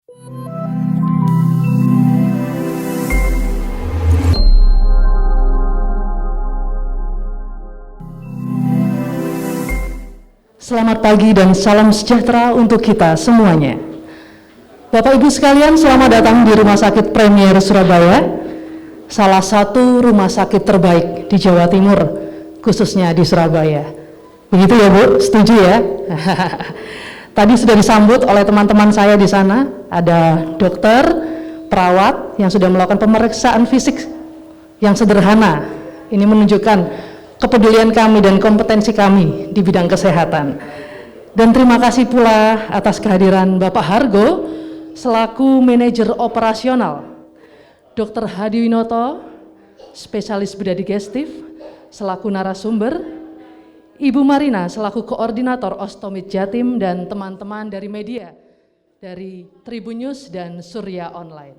Selamat pagi dan salam sejahtera untuk kita semuanya. Bapak Ibu sekalian, selamat datang di Rumah Sakit Premier Surabaya, salah satu rumah sakit terbaik di Jawa Timur, khususnya di Surabaya. Begitu ya Bu, setuju ya? Tadi sudah disambut oleh teman-teman saya di sana, ada dokter, perawat yang sudah melakukan pemeriksaan fisik yang sederhana. Ini menunjukkan kepedulian kami dan kompetensi kami di bidang kesehatan. Dan terima kasih pula atas kehadiran Bapak Hargo selaku manajer operasional, Dr. Hadi Winoto, spesialis bedah digestif selaku narasumber, Ibu Marina selaku koordinator Ostomid Jatim, dan teman-teman dari media dari Tribun News dan Surya Online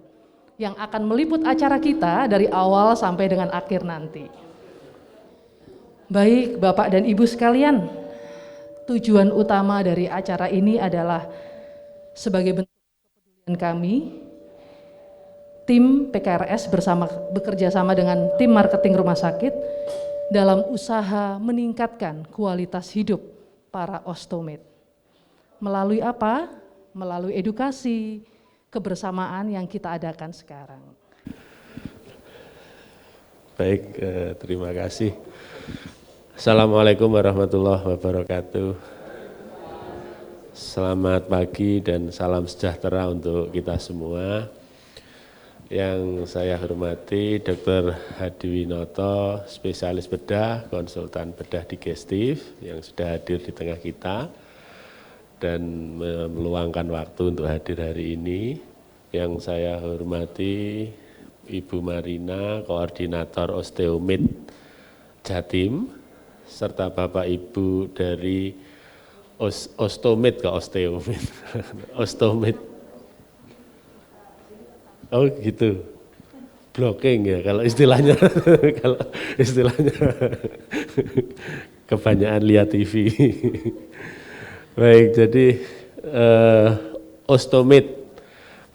yang akan meliput acara kita dari awal sampai dengan akhir nanti. Baik Bapak dan Ibu sekalian, tujuan utama dari acara ini adalah sebagai bentuk kepedulian kami, tim PKRS bekerja sama dengan tim marketing rumah sakit dalam usaha meningkatkan kualitas hidup para ostomid. Melalui apa? Melalui edukasi, kebersamaan yang kita adakan sekarang. Baik, terima kasih. Assalamualaikum warahmatullahi wabarakatuh. Selamat pagi dan salam sejahtera untuk kita semua. Yang saya hormati Dr. Hadi Winoto, spesialis bedah, konsultan bedah digestif yang sudah hadir di tengah kita dan meluangkan waktu untuk hadir hari ini. Yang saya hormati Ibu Marina, koordinator Osteomid Jatim, serta Bapak Ibu dari Ostomid ke Osteomid, Ostomid. Oh gitu, blocking ya kalau istilahnya, kalau istilahnya kebanyakan lihat TV. Baik, jadi Ostomid,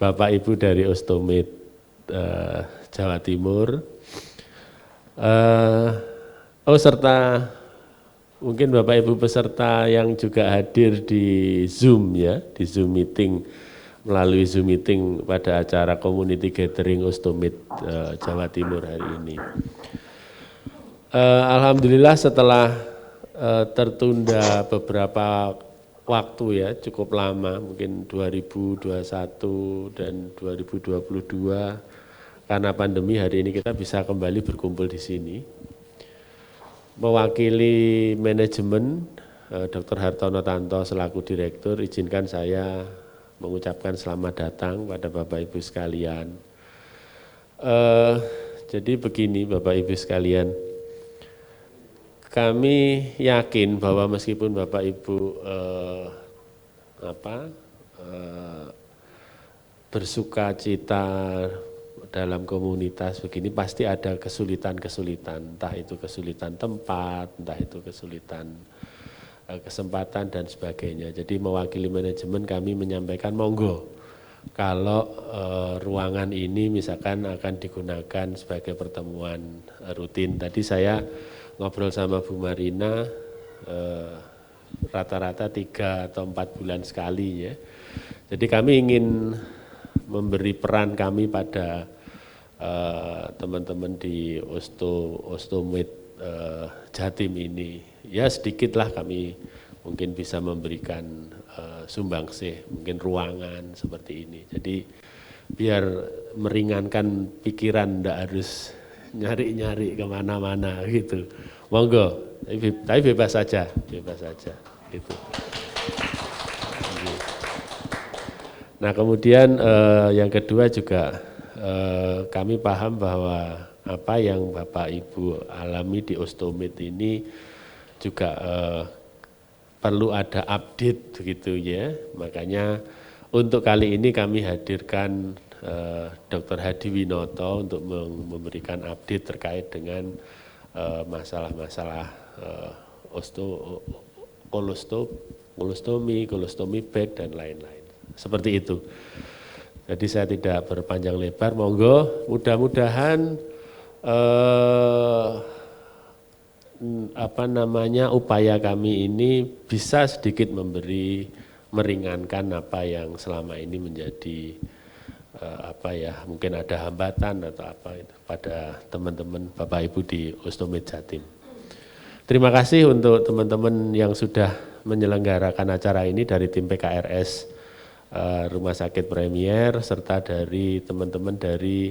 Bapak Ibu dari Ostomid Jawa Timur, serta mungkin Bapak Ibu peserta yang juga hadir di Zoom ya, di Zoom meeting, melalui Zoom meeting pada acara Community Gathering Ostomid Jawa Timur hari ini. Alhamdulillah setelah tertunda beberapa waktu ya, cukup lama, mungkin 2021 dan 2022, karena pandemi hari ini kita bisa kembali berkumpul di sini. Mewakili manajemen Dr. Hartono Tanto selaku direktur, izinkan saya mengucapkan selamat datang pada Bapak Ibu sekalian. Jadi begini Bapak Ibu sekalian, kami yakin bahwa meskipun Bapak Ibu bersuka cita dalam komunitas begini, pasti ada kesulitan-kesulitan, entah itu kesulitan tempat, entah itu kesulitan kesempatan dan sebagainya. Jadi mewakili manajemen kami menyampaikan monggo kalau ruangan ini misalkan akan digunakan sebagai pertemuan rutin. Tadi saya ngobrol sama Bu Marina, rata-rata 3 atau 4 bulan sekali ya. Jadi kami ingin memberi peran kami pada teman-teman di Ostomid Jatim ini. Ya sedikitlah kami mungkin bisa memberikan sumbangsih, mungkin ruangan seperti ini. Jadi biar meringankan pikiran, enggak harus nyari-nyari kemana-mana gitu. Monggo, tapi bebas saja gitu. Nah kemudian yang kedua juga kami paham bahwa apa yang Bapak Ibu alami di Ostomid ini juga perlu ada update begitu ya. Makanya untuk kali ini kami hadirkan Dr. Hadi Winoto untuk memberikan update terkait dengan masalah-masalah kolostomi, kolostomi bag dan lain-lain. Seperti itu. Jadi saya tidak berpanjang lebar, monggo mudah-mudahan upaya kami ini bisa sedikit meringankan apa yang selama ini menjadi mungkin ada hambatan atau apa itu pada teman-teman Bapak Ibu di Ostomit Jatim. Terima kasih untuk teman-teman yang sudah menyelenggarakan acara ini dari tim PKRS Rumah Sakit Premier serta dari teman-teman dari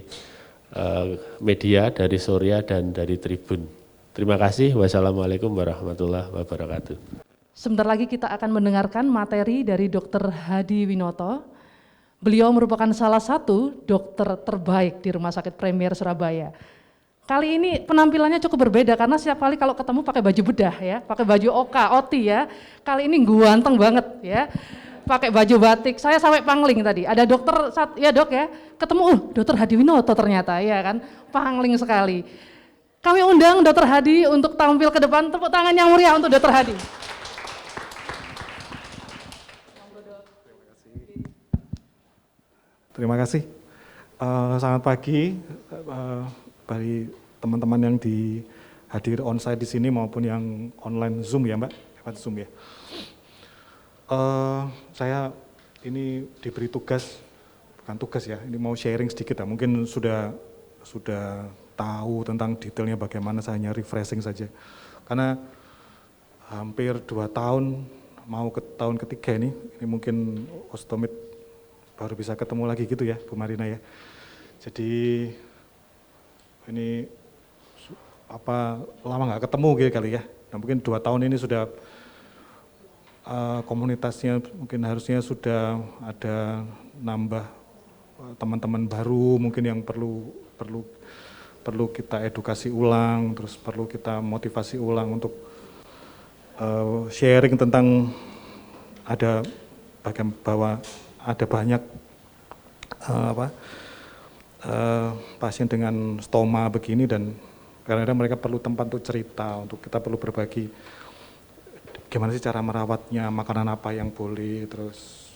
media, dari Surya dan dari Tribun. Terima kasih. Wassalamualaikum warahmatullahi wabarakatuh. Sebentar lagi kita akan mendengarkan materi dari Dr. Hadi Winoto. Beliau merupakan salah satu dokter terbaik di Rumah Sakit Premier Surabaya. Kali ini penampilannya cukup berbeda karena setiap kali kalau ketemu pakai baju bedah ya, pakai baju OT ya. Kali ini ganteng banget ya. Pakai baju batik, saya sampai pangling tadi. Ada dokter, ya dok ya, ketemu, dokter Hadi Winoto ternyata, ya kan, pangling sekali. Kami undang dokter Hadi untuk tampil ke depan, tepuk tangan yang meriah untuk dokter Hadi. Terima kasih. Selamat pagi bagi teman-teman yang hadir onsite di sini maupun yang online Zoom ya Mbak, lewat Zoom ya. Saya ini diberi tugas, bukan tugas ya, ini mau sharing sedikit ya, mungkin sudah tahu tentang detailnya bagaimana, saya hanya refreshing saja. Karena hampir 2 tahun, mau ke tahun ketiga ini mungkin Ostomit baru bisa ketemu lagi gitu ya Bu Marina ya. Jadi ini lama nggak ketemu gitu kali ya. Nah, mungkin 2 tahun ini sudah komunitasnya mungkin harusnya sudah ada nambah teman-teman baru mungkin yang perlu kita edukasi ulang, terus perlu kita motivasi ulang untuk sharing tentang bahwa ada banyak pasien dengan stoma begini dan kadang-kadang mereka perlu tempat untuk cerita, untuk kita perlu berbagi gimana sih cara merawatnya, makanan apa yang boleh, terus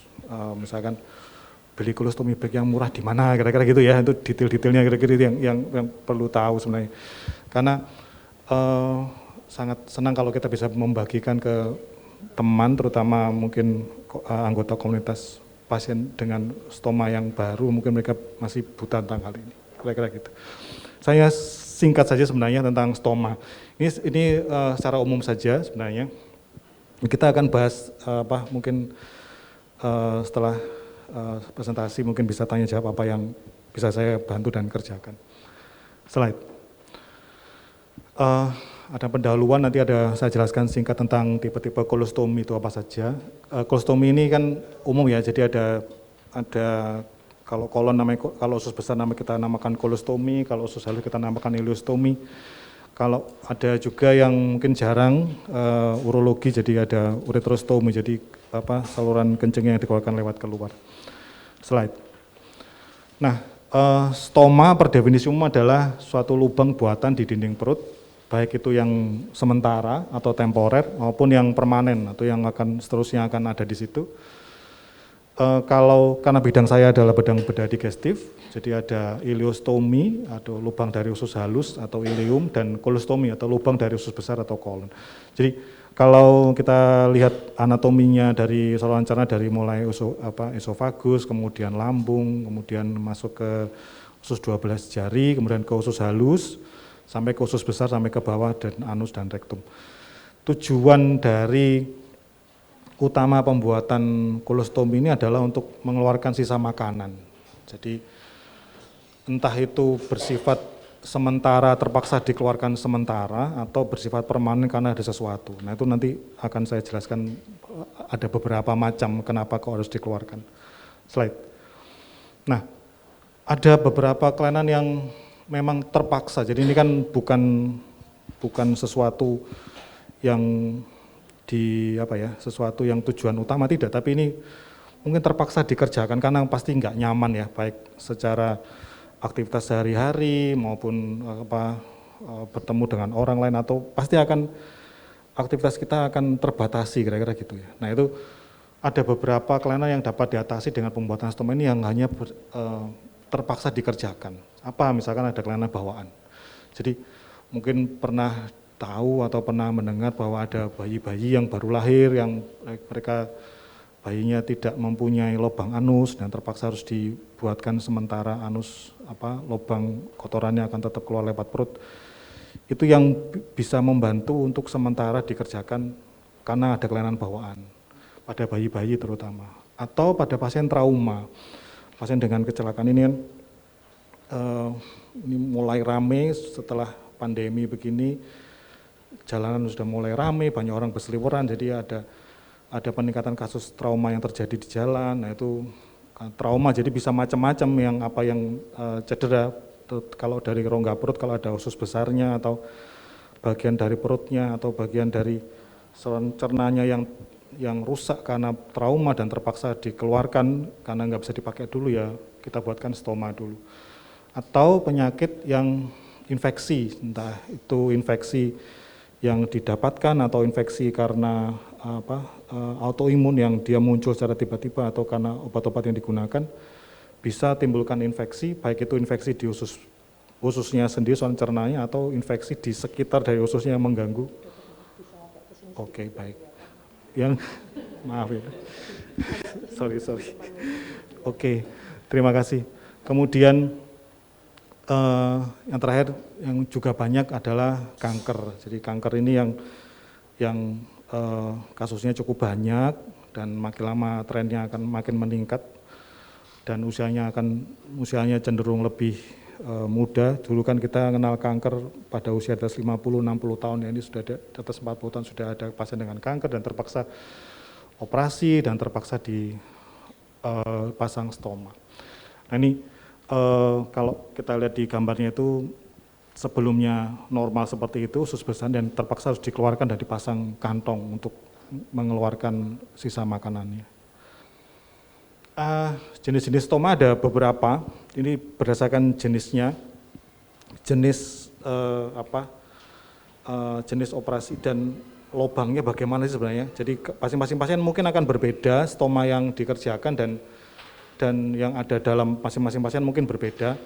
misalkan beli kolostomi bag yang murah di mana, kira-kira gitu ya, itu detail-detailnya kira-kira yang perlu tahu sebenarnya. Karena sangat senang kalau kita bisa membagikan ke teman, terutama mungkin anggota komunitas pasien dengan stoma yang baru, mungkin mereka masih buta tentang hal ini, kira-kira gitu. Saya singkat saja sebenarnya tentang stoma. Ini secara umum saja sebenarnya. Kita akan bahas mungkin setelah presentasi mungkin bisa tanya jawab apa yang bisa saya bantu dan kerjakan. Slide. Ada pendahuluan, nanti saya jelaskan singkat tentang tipe-tipe kolostomi itu apa saja. Kolostomi ini kan umum ya, jadi ada kalau kolon namanya, kalau usus besar kita namakan kolostomi, kalau usus halus kita namakan ileostomi. Kalau ada juga yang mungkin jarang urologi, jadi ada ureterostomi, jadi saluran kencing yang dikeluarkan lewat keluar. Slide. Nah, stoma per definisi umum adalah suatu lubang buatan di dinding perut, baik itu yang sementara atau temporer maupun yang permanen atau yang seterusnya akan ada di situ. Karena bidang saya adalah bidang bedah digestif, jadi ada ileostomi atau lubang dari usus halus atau ileum, dan kolostomi atau lubang dari usus besar atau kolon. Jadi kalau kita lihat anatominya dari saluran cerna dari mulai esofagus, kemudian lambung, kemudian masuk ke usus 12 jari, kemudian ke usus halus, sampai ke usus besar, sampai ke bawah dan anus dan rektum. Tujuan dari utama pembuatan kolostomi ini adalah untuk mengeluarkan sisa makanan. Jadi entah itu bersifat sementara, terpaksa dikeluarkan sementara, atau bersifat permanen karena ada sesuatu. Nah itu nanti akan saya jelaskan, ada beberapa macam kenapa kok harus dikeluarkan. Slide. Nah, ada beberapa kelainan yang memang terpaksa, jadi ini kan bukan sesuatu yang sesuatu yang tujuan utama, tidak, tapi ini mungkin terpaksa dikerjakan karena pasti nggak nyaman ya, baik secara aktivitas sehari-hari maupun bertemu dengan orang lain, atau pasti aktivitas kita akan terbatasi kira-kira gitu ya. Nah itu ada beberapa kelainan yang dapat diatasi dengan pembuatan stoma ini yang hanya terpaksa dikerjakan. Apa misalkan ada kelainan bawaan. Jadi mungkin pernah tahu atau pernah mendengar bahwa ada bayi-bayi yang baru lahir yang mereka bayinya tidak mempunyai lubang anus dan terpaksa harus dibuatkan sementara anus lubang kotorannya akan tetap keluar lewat perut. Itu yang bisa membantu untuk sementara dikerjakan karena ada kelainan bawaan pada bayi-bayi terutama, atau pada pasien trauma. Pasien dengan kecelakaan ini kan ini mulai rame setelah pandemi begini, jalanan sudah mulai rame, banyak orang berseliweran, jadi ada peningkatan kasus trauma yang terjadi di jalan. Nah itu trauma jadi bisa macam-macam yang cedera. Kalau dari rongga perut, kalau ada usus besarnya atau bagian dari perutnya atau bagian dari saluran cernanya yang rusak karena trauma dan terpaksa dikeluarkan karena nggak bisa dipakai dulu, ya kita buatkan stoma dulu. Atau penyakit yang infeksi, entah itu infeksi yang didapatkan atau infeksi karena autoimun yang dia muncul secara tiba-tiba atau karena obat-obat yang digunakan, bisa timbulkan infeksi, baik itu infeksi di ususnya sendiri, saluran cernanya, atau infeksi di sekitar dari ususnya yang mengganggu. Oke, baik. Maaf ya. sorry. Oke, terima kasih. Kemudian yang terakhir yang juga banyak adalah kanker. Jadi kanker ini yang kasusnya cukup banyak dan makin lama trennya akan makin meningkat dan usianya cenderung lebih muda. Dulu kan kita kenal kanker pada usia atas 50-60 tahun, ya ini sudah di atas 40 tahun sudah ada pasien dengan kanker dan terpaksa operasi dan terpaksa dipasang stoma. Nah ini kalau kita lihat di gambarnya itu sebelumnya normal seperti itu, usus besar, dan terpaksa harus dikeluarkan dan dipasang kantong untuk mengeluarkan sisa makanannya. Jenis-jenis stoma ada beberapa, ini berdasarkan jenisnya, jenis jenis operasi dan lubangnya bagaimana sih sebenarnya. Jadi masing-masing pasien mungkin akan berbeda stoma yang dikerjakan dan yang ada dalam masing-masing pasien mungkin berbeda,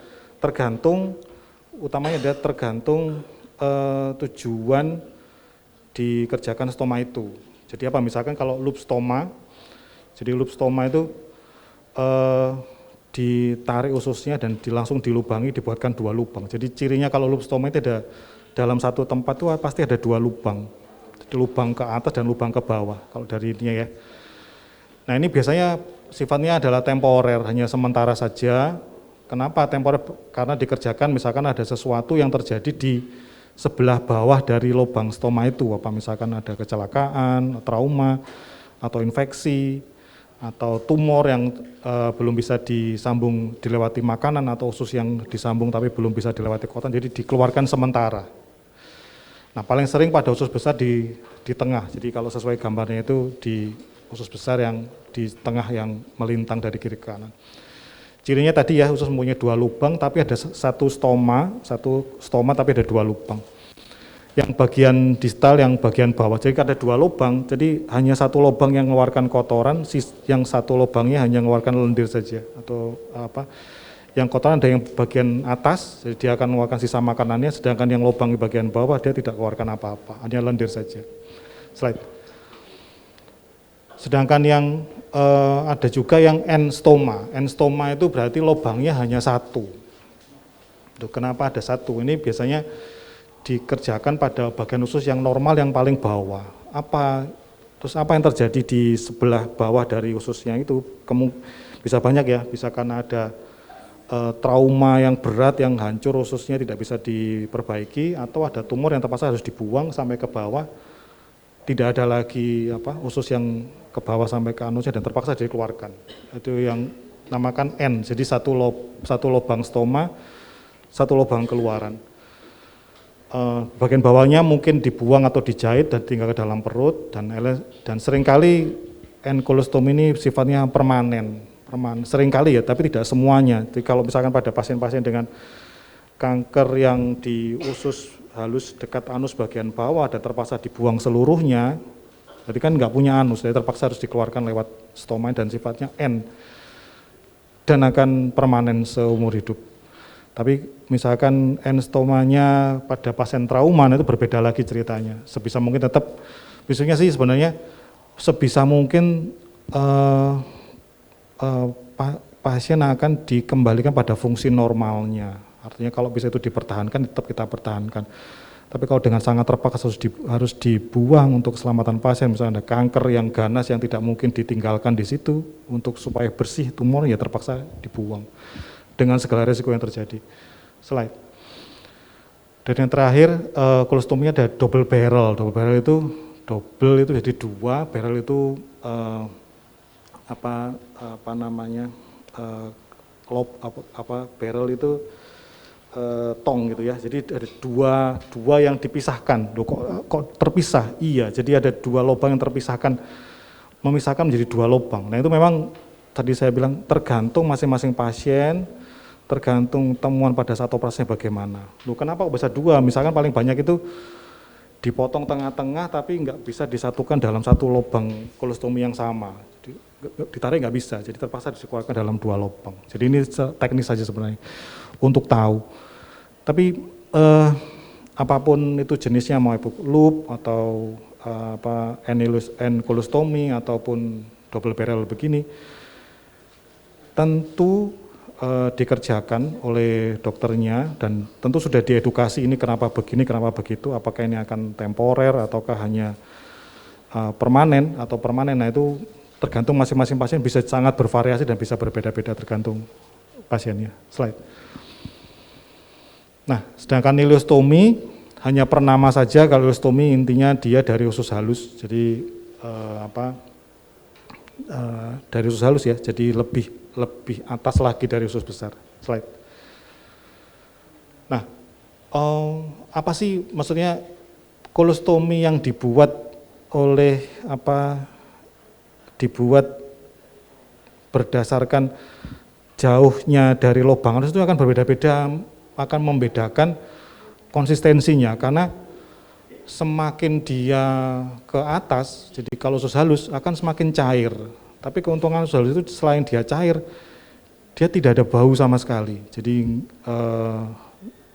utamanya adalah tergantung tujuan dikerjakan stoma itu. Jadi misalkan kalau loop stoma, jadi loop stoma itu ditarik ususnya dan langsung dilubangi, dibuatkan 2 lubang. Jadi cirinya kalau loop stoma itu ada dalam satu tempat itu pasti ada 2 lubang. Jadi lubang ke atas dan lubang ke bawah kalau dari ini ya. Nah ini biasanya sifatnya adalah temporer, hanya sementara saja. Kenapa temporer? Karena dikerjakan misalkan ada sesuatu yang terjadi di sebelah bawah dari lubang stoma itu, misalkan ada kecelakaan, trauma, atau infeksi, atau tumor yang belum bisa disambung dilewati makanan, atau usus yang disambung tapi belum bisa dilewati kotoran, jadi dikeluarkan sementara. Nah paling sering pada usus besar di tengah, jadi kalau sesuai gambarnya itu di usus besar yang di tengah yang melintang dari kiri ke kanan. Cirinya tadi ya, usus mempunyai 2 lubang tapi ada satu stoma tapi ada 2 lubang. Yang bagian distal, yang bagian bawah, jadi ada 2 lubang, jadi hanya satu lubang yang mengeluarkan kotoran, yang satu lubangnya hanya mengeluarkan lendir saja, atau yang kotoran ada yang bagian atas, jadi dia akan mengeluarkan sisa makanannya, sedangkan yang lubang di bagian bawah dia tidak mengeluarkan apa-apa, hanya lendir saja. Slide. Sedangkan yang ada juga yang end stoma itu berarti lubangnya hanya 1. Kenapa ada 1? Ini biasanya dikerjakan pada bagian usus yang normal yang paling bawah. Terus apa yang terjadi di sebelah bawah dari ususnya itu? Bisa banyak ya, bisa karena ada trauma yang berat yang hancur ususnya tidak bisa diperbaiki, atau ada tumor yang terpaksa harus dibuang sampai ke bawah, tidak ada lagi usus yang ke bawah sampai ke anusnya dan terpaksa dikeluarkan. Itu yang namakan N, jadi satu lubang stoma, 1 lubang keluaran. Bagian bawahnya mungkin dibuang atau dijahit dan tinggal ke dalam perut, dan seringkali kolostomi ini sifatnya permanen, seringkali ya, tapi tidak semuanya. Jadi kalau misalkan pada pasien-pasien dengan kanker yang di usus halus dekat anus bagian bawah dan terpaksa dibuang seluruhnya, Jadi kan nggak punya anus, jadi terpaksa harus dikeluarkan lewat stoma dan sifatnya N dan akan permanen seumur hidup. Tapi misalkan N-stomanya pada pasien trauma itu berbeda lagi ceritanya. Sebisa mungkin tetap, biasanya sih sebenarnya sebisa mungkin pasien akan dikembalikan pada fungsi normalnya. Artinya kalau bisa itu dipertahankan, tetap kita pertahankan. Tapi kalau dengan sangat terpaksa harus dibuang untuk keselamatan pasien, misalnya ada kanker yang ganas yang tidak mungkin ditinggalkan di situ, untuk supaya bersih tumor ya terpaksa dibuang dengan segala risiko yang terjadi. Slide. Dan yang terakhir, kolostomi ada double barrel. Double barrel itu double itu jadi dua, barrel itu barrel itu tong gitu ya. Jadi ada dua yang dipisahkan. Loh, kok terpisah? Iya, jadi ada dua lubang yang terpisahkan, memisahkan menjadi dua lubang. Nah itu memang tadi saya bilang tergantung masing-masing pasien, tergantung temuan pada satu operasinya bagaimana. Loh, kenapa kok bisa dua? Misalkan paling banyak itu dipotong tengah-tengah tapi nggak bisa disatukan dalam satu lubang kolostomi yang sama. Jadi, ditarik nggak bisa, jadi terpaksa dikeluarkan dalam dua lubang. Jadi ini teknis saja sebenarnya untuk tahu. Tapi apapun itu jenisnya, mau itu loop atau N-kolostomi ataupun double barrel begini, tentu dikerjakan oleh dokternya dan tentu sudah diedukasi ini kenapa begini, kenapa begitu, apakah ini akan temporer ataukah hanya permanen atau permanen. Nah itu tergantung masing-masing pasien, bisa sangat bervariasi dan bisa berbeda-beda tergantung pasiennya. Slide. Nah, sedangkan ileostomi hanya per nama saja. Kalau ileostomi intinya dia dari usus halus, jadi dari usus halus ya, jadi lebih atas lagi dari usus besar. Slide. Nah, apa sih maksudnya kolostomi yang dibuat oleh dibuat berdasarkan jauhnya dari lubang anus itu akan berbeda-beda, akan membedakan konsistensinya, karena semakin dia ke atas, jadi kalau usus halus akan semakin cair. Tapi keuntungan usus halus itu selain dia cair, dia tidak ada bau sama sekali. Jadi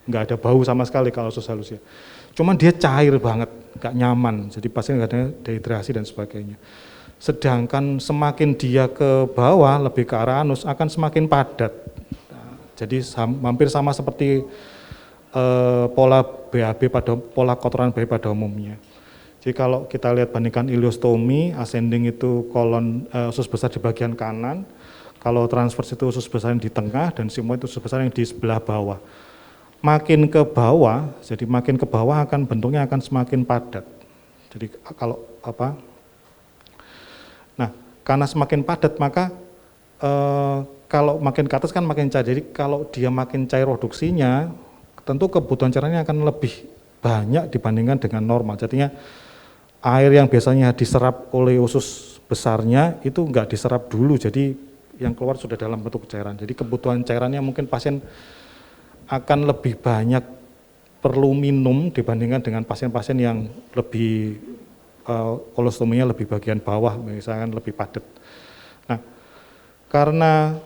nggak ada bau sama sekali kalau usus halus ya. Cuman dia cair banget, nggak nyaman. Jadi pasien nggak ada dehidrasi dan sebagainya. Sedangkan semakin dia ke bawah, lebih ke arah anus, akan semakin padat. Nah, jadi hampir sama seperti pola BAB pola kotoran bayi pada umumnya. Jadi kalau kita lihat bandingkan ileostomi, ascending itu kolon usus besar di bagian kanan, kalau transverse itu usus besar yang di tengah, dan sigmoid itu usus besar yang di sebelah bawah. Makin ke bawah, jadi makin ke bawah akan bentuknya akan semakin padat. Jadi kalau nah, karena semakin padat maka kalau makin ke atas kan makin cair. Jadi kalau dia makin cair produksinya, tentu kebutuhan cairannya akan lebih banyak dibandingkan dengan normal. Jadinya air yang biasanya diserap oleh usus besarnya itu enggak diserap dulu, jadi yang keluar sudah dalam bentuk cairan. Jadi kebutuhan cairannya mungkin pasien akan lebih banyak perlu minum dibandingkan dengan pasien-pasien yang lebih kolostominya lebih bagian bawah, misalkan lebih padat. Nah, karena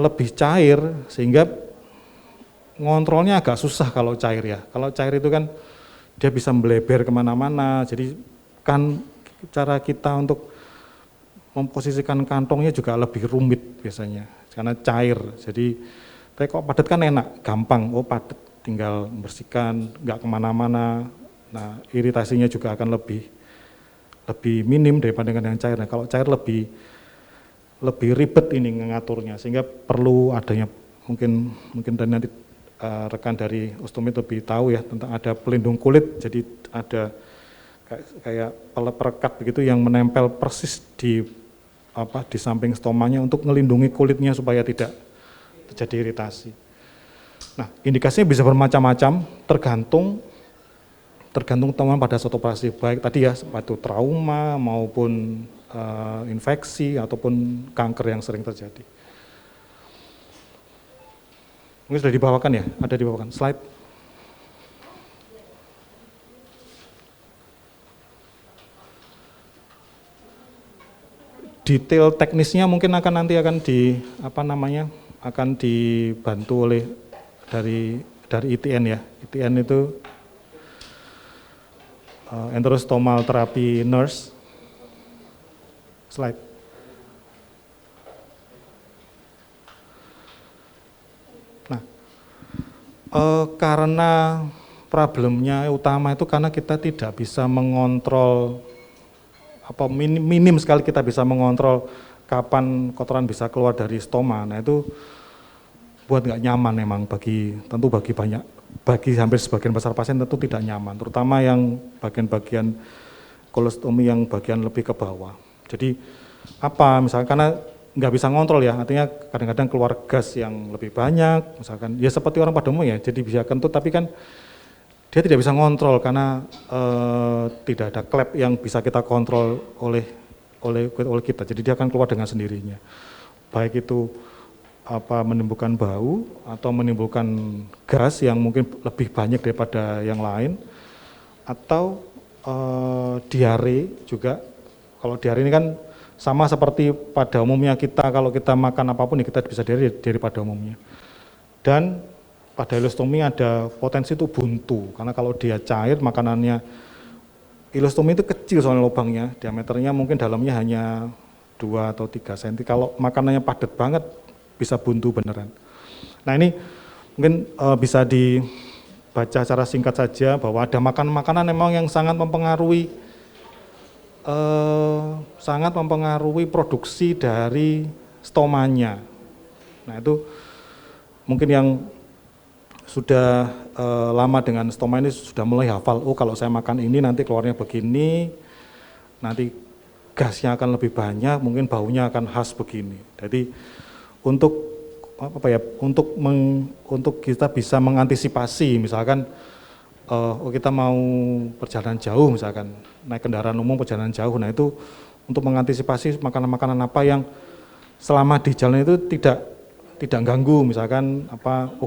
lebih cair sehingga ngontrolnya agak susah kalau cair ya. Kalau cair itu kan dia bisa melebar kemana-mana, jadi kan cara kita untuk memposisikan kantongnya juga lebih rumit biasanya karena cair. Jadi tapi kok padat kan enak, gampang, padat tinggal membersihkan, nggak kemana-mana. Nah, iritasinya juga akan lebih minim daripada dengan yang cair. Nah, kalau cair lebih ribet ini mengaturnya, sehingga perlu adanya mungkin nanti rekan dari ostomi lebih tahu ya tentang ada pelindung kulit. Jadi ada kayak perekat begitu yang menempel persis di samping stomanya untuk melindungi kulitnya supaya tidak terjadi iritasi. Nah, indikasinya bisa bermacam-macam tergantung temuan pada suatu operasi, baik tadi ya suatu trauma maupun infeksi ataupun kanker yang sering terjadi. Mungkin sudah dibawakan ya, ada dibawakan slide. detail teknisnya mungkin nanti akan akan dibantu oleh dari ITN ya. ITN itu enterostomal terapi nurse. Slide. Nah, karena problemnya utama itu karena kita tidak bisa mengontrol minim sekali kita bisa mengontrol kapan kotoran bisa keluar dari stoma. Nah itu buat nggak nyaman memang bagi hampir sebagian besar pasien tentu tidak nyaman, terutama yang bagian-bagian kolostomi yang bagian lebih ke bawah. Jadi misalkan karena nggak bisa ngontrol ya, artinya kadang-kadang keluar gas yang lebih banyak, misalkan ya seperti orang pada umumnya, jadi bisa kentut tapi kan dia tidak bisa ngontrol karena tidak ada klep yang bisa kita kontrol oleh kita, jadi dia akan keluar dengan sendirinya. Baik itu menimbulkan bau atau menimbulkan gas yang mungkin lebih banyak daripada yang lain, atau diare juga. Kalau diare ini kan sama seperti pada umumnya kita, kalau kita makan apapun ya kita bisa diare pada umumnya. Dan pada ileostomi ada potensi itu buntu, karena kalau dia cair makanannya, ileostomi itu kecil soalnya lubangnya, diameternya mungkin dalamnya hanya 2 atau 3 cm, kalau makanannya padat banget bisa buntu beneran. Nah ini mungkin bisa dibaca secara singkat saja bahwa ada makanan memang yang sangat mempengaruhi produksi dari stomanya. Nah itu mungkin yang sudah lama dengan stoma ini sudah mulai hafal, kalau saya makan ini nanti keluarnya begini, nanti gasnya akan lebih banyak, mungkin baunya akan khas begini. Jadi untuk kita bisa mengantisipasi, misalkan kita mau perjalanan jauh, misalkan naik kendaraan umum perjalanan jauh, nah itu untuk mengantisipasi makanan-makanan apa yang selama di jalan itu tidak ganggu, misalkan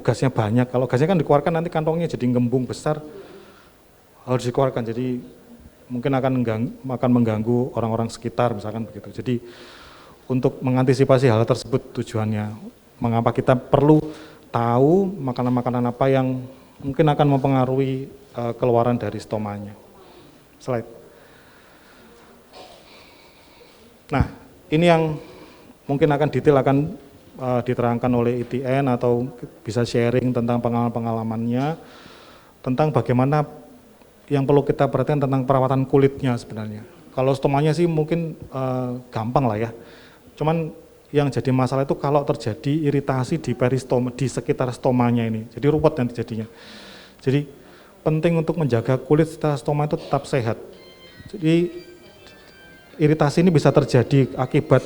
gasnya banyak. Kalau gasnya kan dikeluarkan nanti kantongnya jadi ngembung besar, harus dikeluarkan, jadi mungkin akan mengganggu orang-orang sekitar, misalkan begitu. Jadi untuk mengantisipasi hal tersebut tujuannya, mengapa kita perlu tahu makanan-makanan apa yang mungkin akan mempengaruhi keluaran dari stomanya. Slide. Nah, ini yang mungkin akan detail diterangkan oleh ITN atau bisa sharing tentang pengalaman-pengalamannya, tentang bagaimana yang perlu kita perhatikan tentang perawatan kulitnya sebenarnya. Kalau stomanya sih mungkin gampang lah ya, cuman yang jadi masalah itu kalau terjadi iritasi di peristoma, di sekitar stomanya ini, jadi ruwet nanti jadinya. Jadi penting untuk menjaga kulit sekitar stoma itu tetap sehat. Jadi iritasi ini bisa terjadi akibat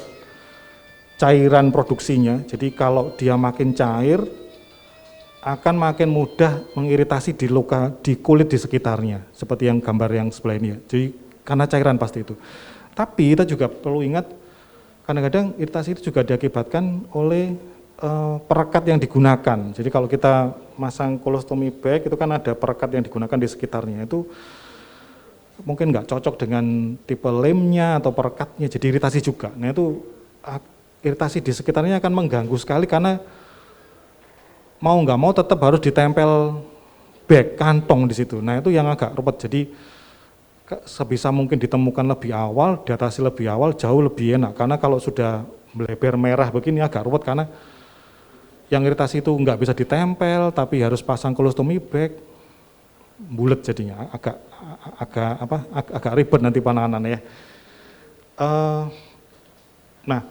cairan produksinya, jadi kalau dia makin cair, akan makin mudah mengiritasi di kulit di sekitarnya, seperti yang gambar yang sebelah ini ya. Jadi karena cairan pasti itu. Tapi kita juga perlu ingat, kadang-kadang iritasi itu juga diakibatkan oleh perekat yang digunakan. Jadi kalau kita masang colostomy bag itu kan ada perekat yang digunakan di sekitarnya, itu mungkin nggak cocok dengan tipe lemnya atau perekatnya, jadi iritasi juga. Nah itu iritasi di sekitarnya akan mengganggu sekali, karena mau nggak mau tetap harus ditempel bag, kantong di situ. Nah itu yang agak ruwet. Jadi sebisa mungkin ditemukan lebih awal, diatasi lebih awal, jauh lebih enak. Karena kalau sudah melebar merah begini agak ruwet, karena yang iritasi itu nggak bisa ditempel, tapi harus pasang colostomy bag, bulet jadinya, agak ribet nanti penanganannya ya. Nah,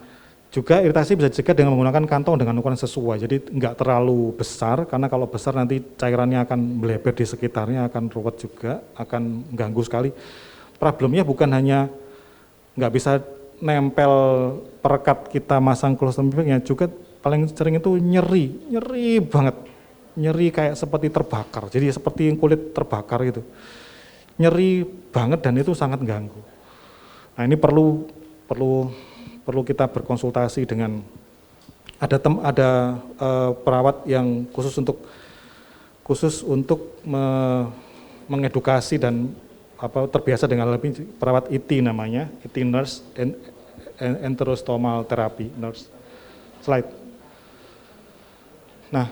juga iritasi bisa dicegah dengan menggunakan kantong dengan ukuran sesuai, jadi nggak terlalu besar, karena kalau besar nanti cairannya akan melebar di sekitarnya, akan ruwet juga, akan mengganggu sekali. Problemnya bukan hanya nggak bisa nempel perekat kita masang colostomy bag-nya, juga paling sering itu nyeri banget, nyeri kayak seperti terbakar, jadi seperti kulit terbakar gitu, nyeri banget dan itu sangat mengganggu. Nah ini perlu kita berkonsultasi dengan ada perawat yang khusus untuk mengedukasi dan terbiasa dengan lebih, perawat IT namanya, IT nurse, enterostomal terapi. Next slide. Nah,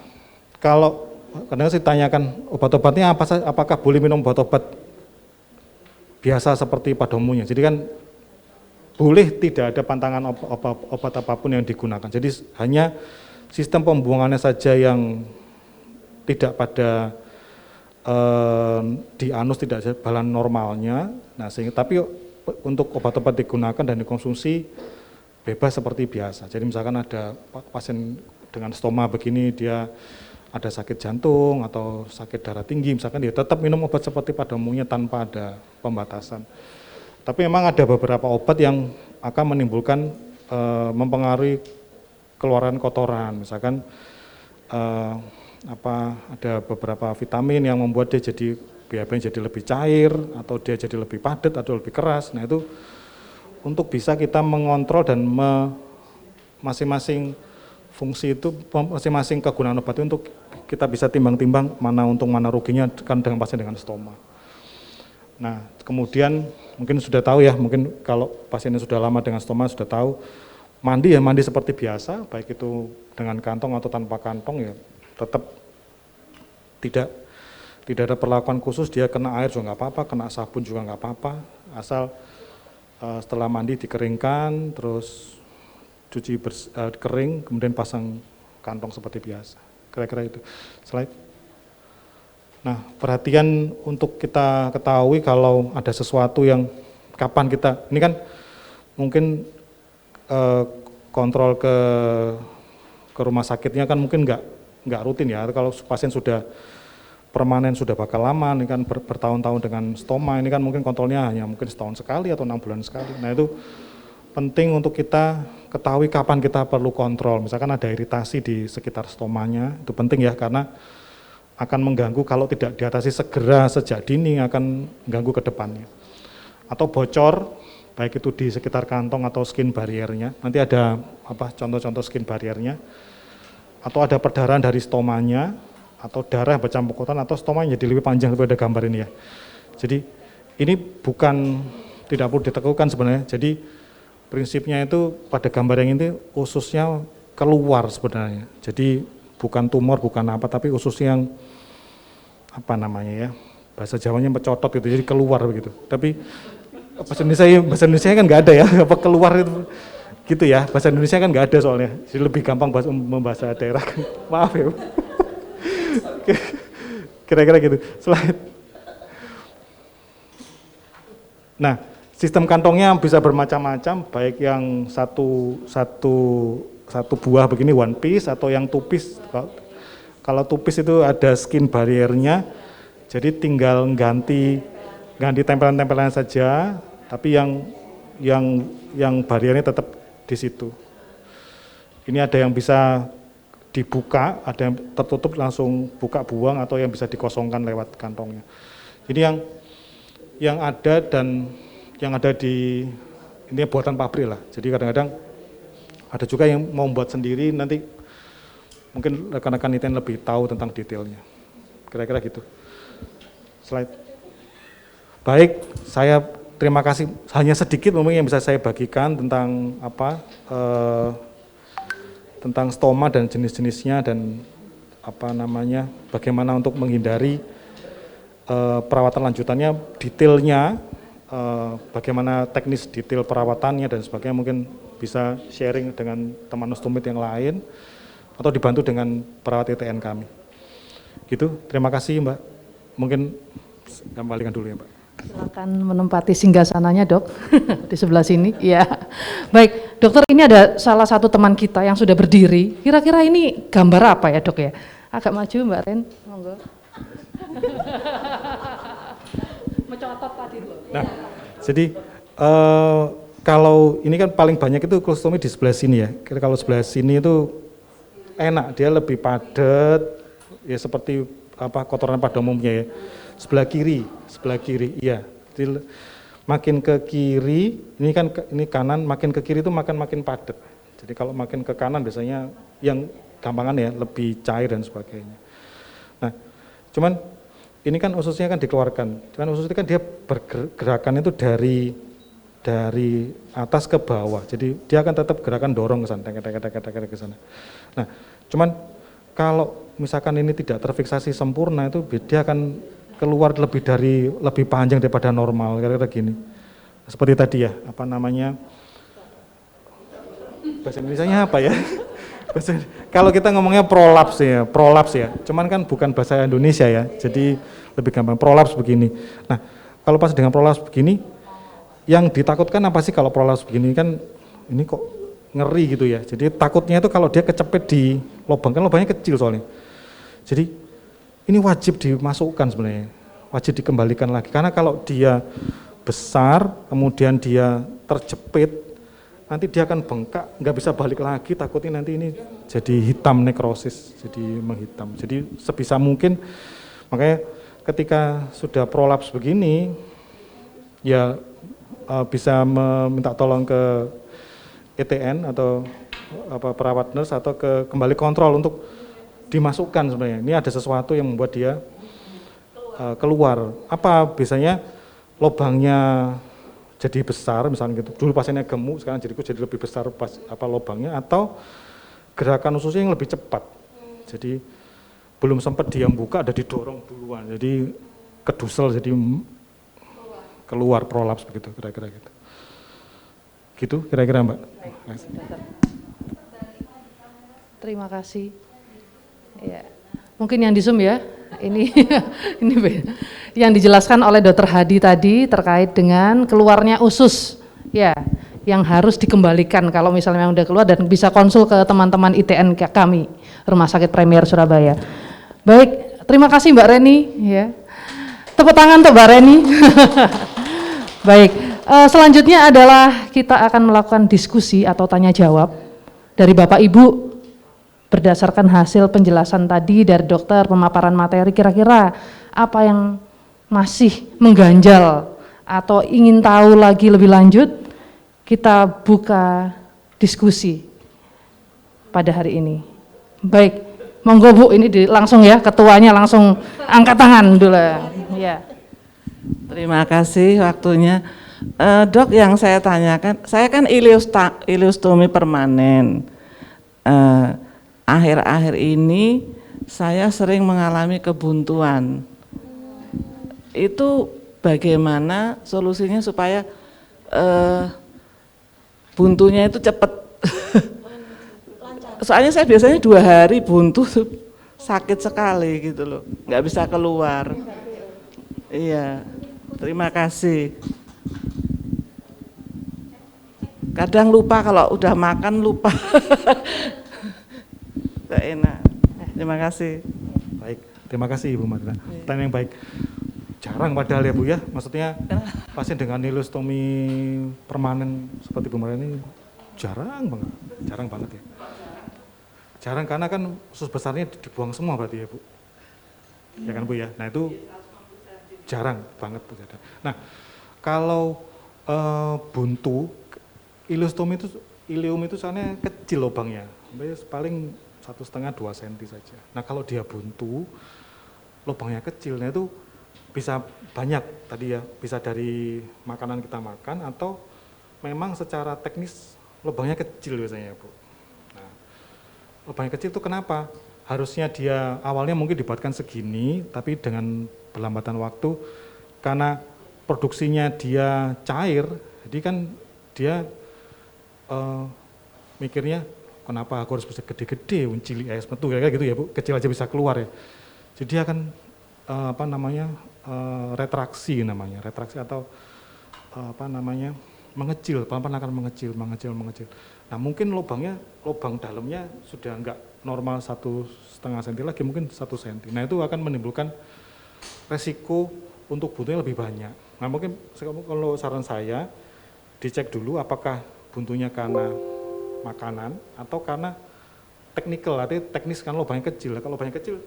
kalau kadang saya tanyakan obat-obatnya apa saja, apakah boleh minum obat-obat biasa seperti pada umumnya. Jadi kan boleh, tidak ada pantangan obat apapun yang digunakan. Jadi hanya sistem pembuangannya saja yang tidak pada di anus, tidak jalan normalnya. Nah, sehingga tapi untuk obat-obat digunakan dan dikonsumsi bebas seperti biasa. Jadi misalkan ada pasien dengan stoma begini, dia ada sakit jantung atau sakit darah tinggi, misalkan dia tetap minum obat seperti pada umumnya tanpa ada pembatasan. Tapi memang ada beberapa obat yang akan menimbulkan mempengaruhi keluaran kotoran, misalkan ada beberapa vitamin yang membuat dia jadi BAB jadi lebih cair atau dia jadi lebih padat atau lebih keras. Nah, itu untuk bisa kita mengontrol dan masing-masing fungsi itu, masing-masing kegunaan obat itu untuk kita bisa timbang-timbang mana untung mana ruginya kan dengan pasien dengan stoma. Nah, kemudian mungkin sudah tahu ya, mungkin kalau pasiennya sudah lama dengan stoma sudah tahu mandi seperti biasa, baik itu dengan kantong atau tanpa kantong ya tetap tidak ada perlakuan khusus, dia kena air juga nggak apa-apa, kena sabun juga nggak apa-apa, asal setelah mandi dikeringkan, terus cuci kering, kemudian pasang kantong seperti biasa. Kira-kira itu. Slide. Nah, perhatian untuk kita ketahui kalau ada sesuatu yang kapan kita, ini kan mungkin kontrol ke rumah sakitnya kan mungkin nggak rutin ya. Kalau pasien sudah permanen, sudah bakal lama, ini kan bertahun-tahun dengan stoma, ini kan mungkin kontrolnya hanya mungkin setahun sekali atau 6 bulan sekali. Nah, itu penting untuk kita ketahui kapan kita perlu kontrol. Misalkan ada iritasi di sekitar stomanya, itu penting ya, karena akan mengganggu kalau tidak diatasi segera sejak dini, akan mengganggu ke depannya. Atau bocor, baik itu di sekitar kantong atau skin barriernya, nanti ada contoh-contoh skin barriernya, atau ada perdarahan dari stomanya, atau darah bercampur kotoran, atau stomanya jadi lebih panjang, seperti ada gambar ini ya. Jadi ini bukan tidak perlu diteguhkan sebenarnya. Jadi prinsipnya itu pada gambar yang ini ususnya keluar sebenarnya. Jadi bukan tumor, bukan apa, tapi ususnya yang bahasa Jawanya mencotot gitu, jadi keluar begitu. Tapi bahasa Indonesia kan nggak ada ya, apa keluar itu gitu ya. Bahasa Indonesia kan nggak ada soalnya, jadi lebih gampang membahasa daerah. Maaf ya. Kira-kira gitu. Slide. Nah, sistem kantongnya bisa bermacam-macam, baik yang satu buah begini one piece atau yang two piece. Kalau two piece itu ada skin barriernya, jadi tinggal ganti tempelan-tempelan saja, tapi yang barriernya tetap di situ. Ini ada yang bisa dibuka, ada yang tertutup langsung buka buang, atau yang bisa dikosongkan lewat kantongnya. Jadi yang ada dan yang ada di ini buatan pabrik lah. Jadi kadang-kadang ada juga yang mau buat sendiri, nanti mungkin rekan-rekan ITN lebih tahu tentang detailnya. Kira-kira gitu. Slide. Baik, saya terima kasih. Hanya sedikit mungkin yang bisa saya bagikan tentang tentang stoma dan jenis-jenisnya dan bagaimana untuk menghindari perawatan lanjutannya, detailnya, bagaimana teknis detail perawatannya dan sebagainya, mungkin bisa sharing dengan teman ostomit yang lain atau dibantu dengan perawat ITN kami. Gitu, terima kasih Mbak. Mungkin kembalikan dulu ya Mbak. Silakan menempati singgasananya Dok, di sebelah sini. Ya, baik Dokter, ini ada salah satu teman kita yang sudah berdiri. Kira-kira ini gambar apa ya Dok ya? Agak maju Mbak Ren, monggo. Mencotot tadi loh. Nah, jadi kalau ini kan paling banyak itu kolostomi di sebelah sini ya. Kalau sebelah sini itu enak, dia lebih padat, ya seperti kotoran pada umumnya ya. Sebelah kiri, iya. Jadi, makin ke kiri, ini kanan, makin ke kiri itu makin padat. Jadi kalau makin ke kanan biasanya yang gampangan ya lebih cair dan sebagainya. Nah, cuman ini kan ususnya kan dikeluarkan. Cuman usus itu kan dia bergerakan itu dari dari atas ke bawah. Jadi dia akan tetap gerakan dorong ke sana, ke sana. Nah, cuman kalau misalkan ini tidak terfiksasi sempurna itu dia akan keluar lebih panjang daripada normal, kira-kira gini. Seperti tadi ya, apa namanya? Bahasa Indonesianya apa ya? Kalau kita ngomongnya prolaps ya. Cuman kan bukan bahasa Indonesia ya. Jadi lebih gampang prolaps begini. Nah, kalau pas dengan prolaps begini, yang ditakutkan apa sih kalau prolaps begini kan ini kok ngeri gitu ya. Jadi takutnya itu kalau dia kecepet di lubang, kan lubangnya kecil soalnya. Jadi ini wajib dimasukkan sebenarnya, wajib dikembalikan lagi. Karena kalau dia besar, kemudian dia terjepit, nanti dia akan bengkak, nggak bisa balik lagi, takutnya nanti ini jadi hitam, nekrosis, jadi menghitam. Jadi sebisa mungkin, makanya ketika sudah prolaps begini, ya bisa meminta tolong ke ETN atau perawat nurse atau kembali kontrol untuk dimasukkan sebenarnya. Ini ada sesuatu yang membuat dia keluar. Apa biasanya lubangnya jadi besar misalnya gitu. Dulu pasiennya gemuk, sekarang jadi lebih besar lubangnya, atau gerakan ususnya yang lebih cepat. Jadi belum sempat dia buka ada didorong duluan. Jadi kedusel, jadi keluar prolaps begitu, kira-kira gitu. Gitu kira-kira Mbak. Terima kasih. Ya. Mungkin yang di Zoom ya. Ini yang dijelaskan oleh Dr. Hadi tadi terkait dengan keluarnya usus. Ya, yang harus dikembalikan kalau misalnya yang udah keluar, dan bisa konsul ke teman-teman ITN kami, Rumah Sakit Premier Surabaya. Baik, terima kasih Mbak Reni ya. Tepuk tangan untuk Mbak Reni. Baik, selanjutnya adalah kita akan melakukan diskusi atau tanya jawab dari Bapak Ibu berdasarkan hasil penjelasan tadi dari dokter, pemaparan materi, kira-kira apa yang masih mengganjal atau ingin tahu lagi lebih lanjut, kita buka diskusi pada hari ini. Baik, monggo Bu, ini langsung ya, ketuanya langsung angkat tangan dulu ya. Terima kasih waktunya. Dok, yang saya tanyakan, saya kan ileostomi permanen. Akhir-akhir ini saya sering mengalami kebuntuan. Itu bagaimana solusinya supaya buntunya itu cepat? Soalnya saya biasanya 2 hari buntu, sakit sekali gitu loh, nggak bisa keluar. Iya, terima kasih. Kadang lupa, kalau udah makan lupa. Gak enak. Terima kasih. Baik, terima kasih Ibu Marta. Pertanyaan yang baik. Jarang padahal ya Bu ya, maksudnya pasien dengan ileostomi permanen seperti Bu Marta ini jarang banget ya. Jarang karena kan usus besarnya dibuang semua berarti ya Bu. Ya kan Bu ya. Nah itu jarang banget Bu. Nah kalau buntu ileum itu soalnya kecil lubangnya, paling 1,5-2 cm saja. Nah kalau dia buntu, lubangnya kecil, nah itu bisa banyak tadi ya, bisa dari makanan kita makan atau memang secara teknis lubangnya kecil biasanya Bu. Nah, lubangnya kecil itu kenapa? Harusnya dia awalnya mungkin dibuatkan segini, tapi dengan perlambatan waktu karena produksinya dia cair, jadi kan dia mikirnya kenapa aku harus bisa gede-gede, cilik es metu kayak gitu ya Bu, kecil aja bisa keluar ya. Jadi dia akan retraksi atau mengecil, pelan-pelan akan mengecil. Nah mungkin lubang dalamnya sudah enggak normal 1,5 cm lagi, mungkin 1 cm. Nah itu akan menimbulkan resiko untuk buntunya lebih banyak. Nah mungkin kalau saran saya dicek dulu apakah buntunya karena makanan atau karena teknikal, artinya teknis kan lubangnya kecil. Kalau lubangnya kecil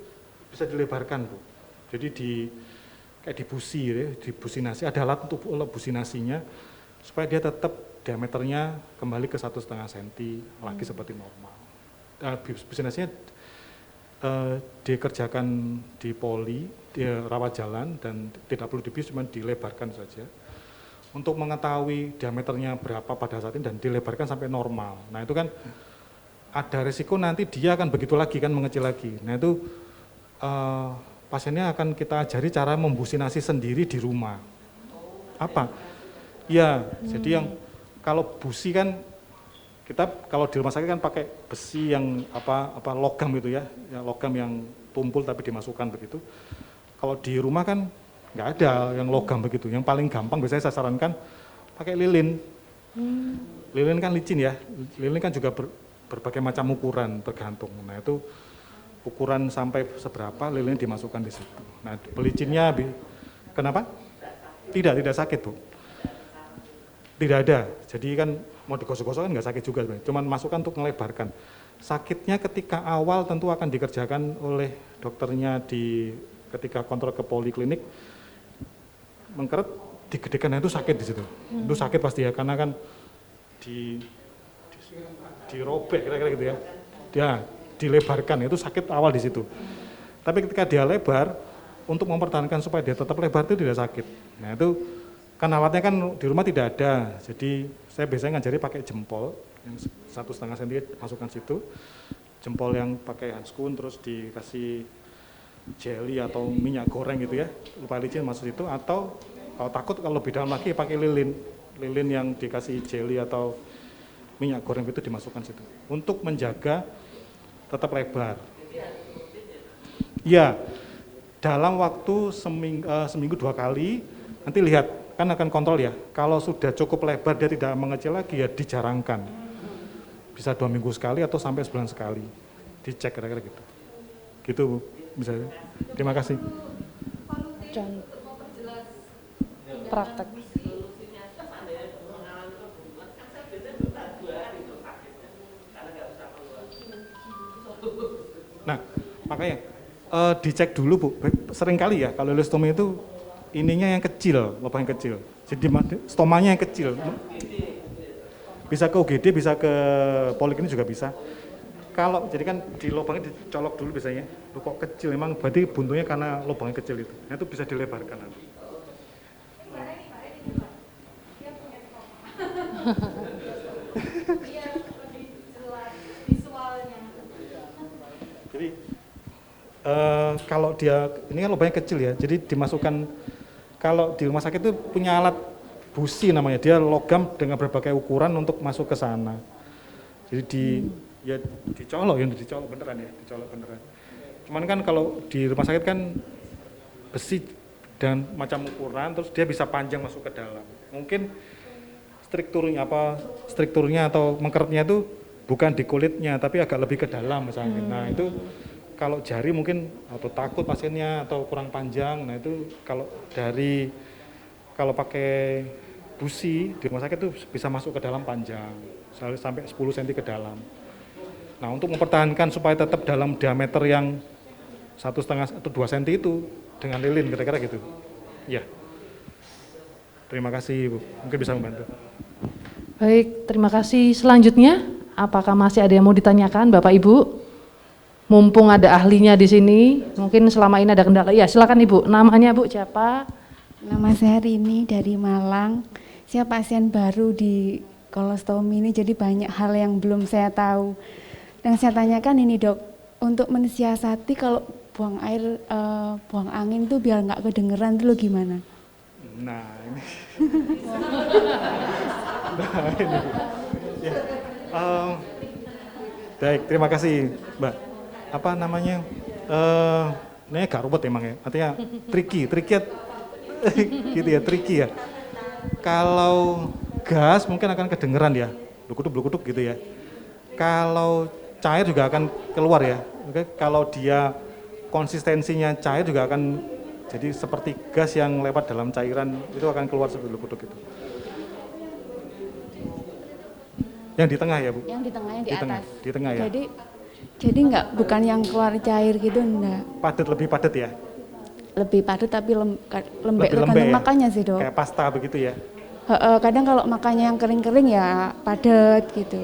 bisa dilebarkan Bu. Jadi kayak dibusinasi, ada alat untuk businasinya supaya dia tetap diameternya kembali ke 1,5 cm lagi seperti normal. Businasinya dikerjakan di poli, di rawat jalan dan tidak perlu dibius, cuma dilebarkan saja untuk mengetahui diameternya berapa pada saat ini dan dilebarkan sampai normal. Nah itu kan ada risiko nanti dia akan begitu lagi kan, mengecil lagi. Nah itu pasiennya akan kita ajari cara membusinasi sendiri di rumah. Apa? Ya, jadi yang kalau busi kan kita kalau di rumah sakit kan pakai besi yang apa logam gitu ya, logam yang tumpul tapi dimasukkan begitu. Kalau di rumah kan nggak ada yang logam begitu. Yang paling gampang biasanya saya sarankan pakai lilin. Lilin kan licin ya. Lilin kan juga berbagai macam ukuran tergantung. Nah itu ukuran sampai seberapa lilin dimasukkan di situ. Nah pelicinnya kenapa? Tidak sakit Bu. Tidak ada. Jadi kan mau digosok-gosok kan nggak sakit juga sebenarnya. Cuman masukkan untuk melebarkan. Sakitnya ketika awal tentu akan dikerjakan oleh dokternya ketika kontrol ke poliklinik. Mengkeret, digedekan itu sakit di situ. Itu sakit pasti ya karena kan dirobek kira-kira gitu ya. Dia dilebarkan itu sakit awal di situ. Tapi ketika dia lebar untuk mempertahankan supaya dia tetap lebar itu tidak sakit. Nah itu kan alatnya kan di rumah tidak ada, jadi saya biasanya ngajari pakai jempol yang 1,5 cm masukkan situ, jempol yang pakai handskun terus dikasih jelly atau minyak goreng gitu ya, lupa licin masuk situ, atau kalau takut kalau lebih dalam lagi pakai lilin yang dikasih jelly atau minyak goreng itu dimasukkan situ, untuk menjaga tetap lebar. Ya, dalam waktu seminggu 2 kali, nanti lihat. Kan akan kontrol ya, kalau sudah cukup lebar dia tidak mengecil lagi ya dijarangkan. Bisa 2 minggu sekali atau sampai sebulan sekali. Dicek kira-kira gitu. Gitu Bu, misalnya. Terima kasih. Praktek. Nah, makanya dicek dulu Bu. Sering kali ya kalau ileostomi itu ininya yang kecil, lubang yang kecil. Jadi stomanya yang kecil. Bisa ke UGD, bisa ke poliklinik juga bisa. Kalau jadi kan di lubangnya dicolok dulu biasanya. Lu kok kecil, emang berarti buntunya karena lubangnya kecil itu. Nah, itu bisa dilebarkan nanti. Jadi kalau dia ini kan lubangnya kecil ya, jadi dimasukkan. Kalau di rumah sakit itu punya alat busi namanya, dia logam dengan berbagai ukuran untuk masuk ke sana. Jadi dicolok beneran ya, dicolok beneran. Cuman kan kalau di rumah sakit kan besi dan macam ukuran, terus dia bisa panjang masuk ke dalam. Mungkin strukturnya atau mengkeretnya itu bukan di kulitnya, tapi agak lebih ke dalam misalnya. Nah itu kalau jari mungkin atau takut pasiennya atau kurang panjang, nah itu kalau pakai busi di rumah sakit itu bisa masuk ke dalam panjang, sampai 10 cm ke dalam. Nah untuk mempertahankan supaya tetap dalam diameter yang 1,5 atau 2 cm itu dengan lilin kira-kira gitu. Ya, terima kasih Bu, mungkin bisa membantu. Baik, terima kasih. Selanjutnya, apakah masih ada yang mau ditanyakan Bapak Ibu? Mumpung ada ahlinya di sini, mungkin selama ini ada kendala. Ya, silakan Ibu. Namanya Bu siapa? Nama saya Rini dari Malang. Saya pasien baru di kolostomi ini, jadi banyak hal yang belum saya tahu. Dan saya tanyakan ini Dok, untuk mensiasati kalau buang air, buang angin tuh biar nggak kedengeran dulu gimana? Nah ini. Ya. Baik, terima kasih Mbak. Apa namanya, ini agak ruwet emang ya, artinya tricky gitu ya, tricky ya. Kalau gas mungkin akan kedengeran ya, blukuduk gitu ya. Kalau cair juga akan keluar ya. Oke, kalau dia konsistensinya cair juga akan jadi seperti gas yang lewat dalam cairan, itu akan keluar seperti blukuduk itu. Yang di tengah ya Bu? Yang di tengah, yang di atas. Di tengah ya. Jadi bukan yang keluar cair gitu, enggak. Lebih padat ya? Lebih padat tapi lembek, tergantung ya? Makanya sih Dok. Kayak pasta begitu ya? Kadang kalau makannya yang kering-kering ya padat gitu.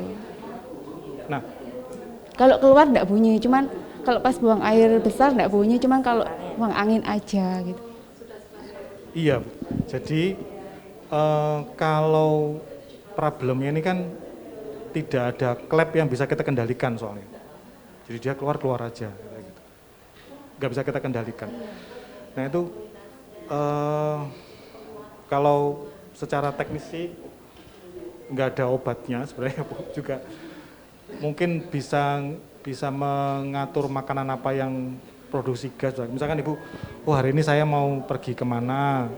Nah, kalau keluar enggak bunyi, cuman kalau pas buang air besar enggak bunyi, cuman kalau buang angin aja gitu. Iya, jadi Kalau problemnya ini kan tidak ada klep yang bisa kita kendalikan soalnya. Jadi dia keluar aja, kayak gitu. Nggak bisa kita kendalikan. Nah itu kalau secara teknis sih nggak ada obatnya sebenarnya Bu, juga mungkin bisa mengatur makanan apa yang produksi gas. Misalkan Ibu, oh hari ini saya mau pergi kemana,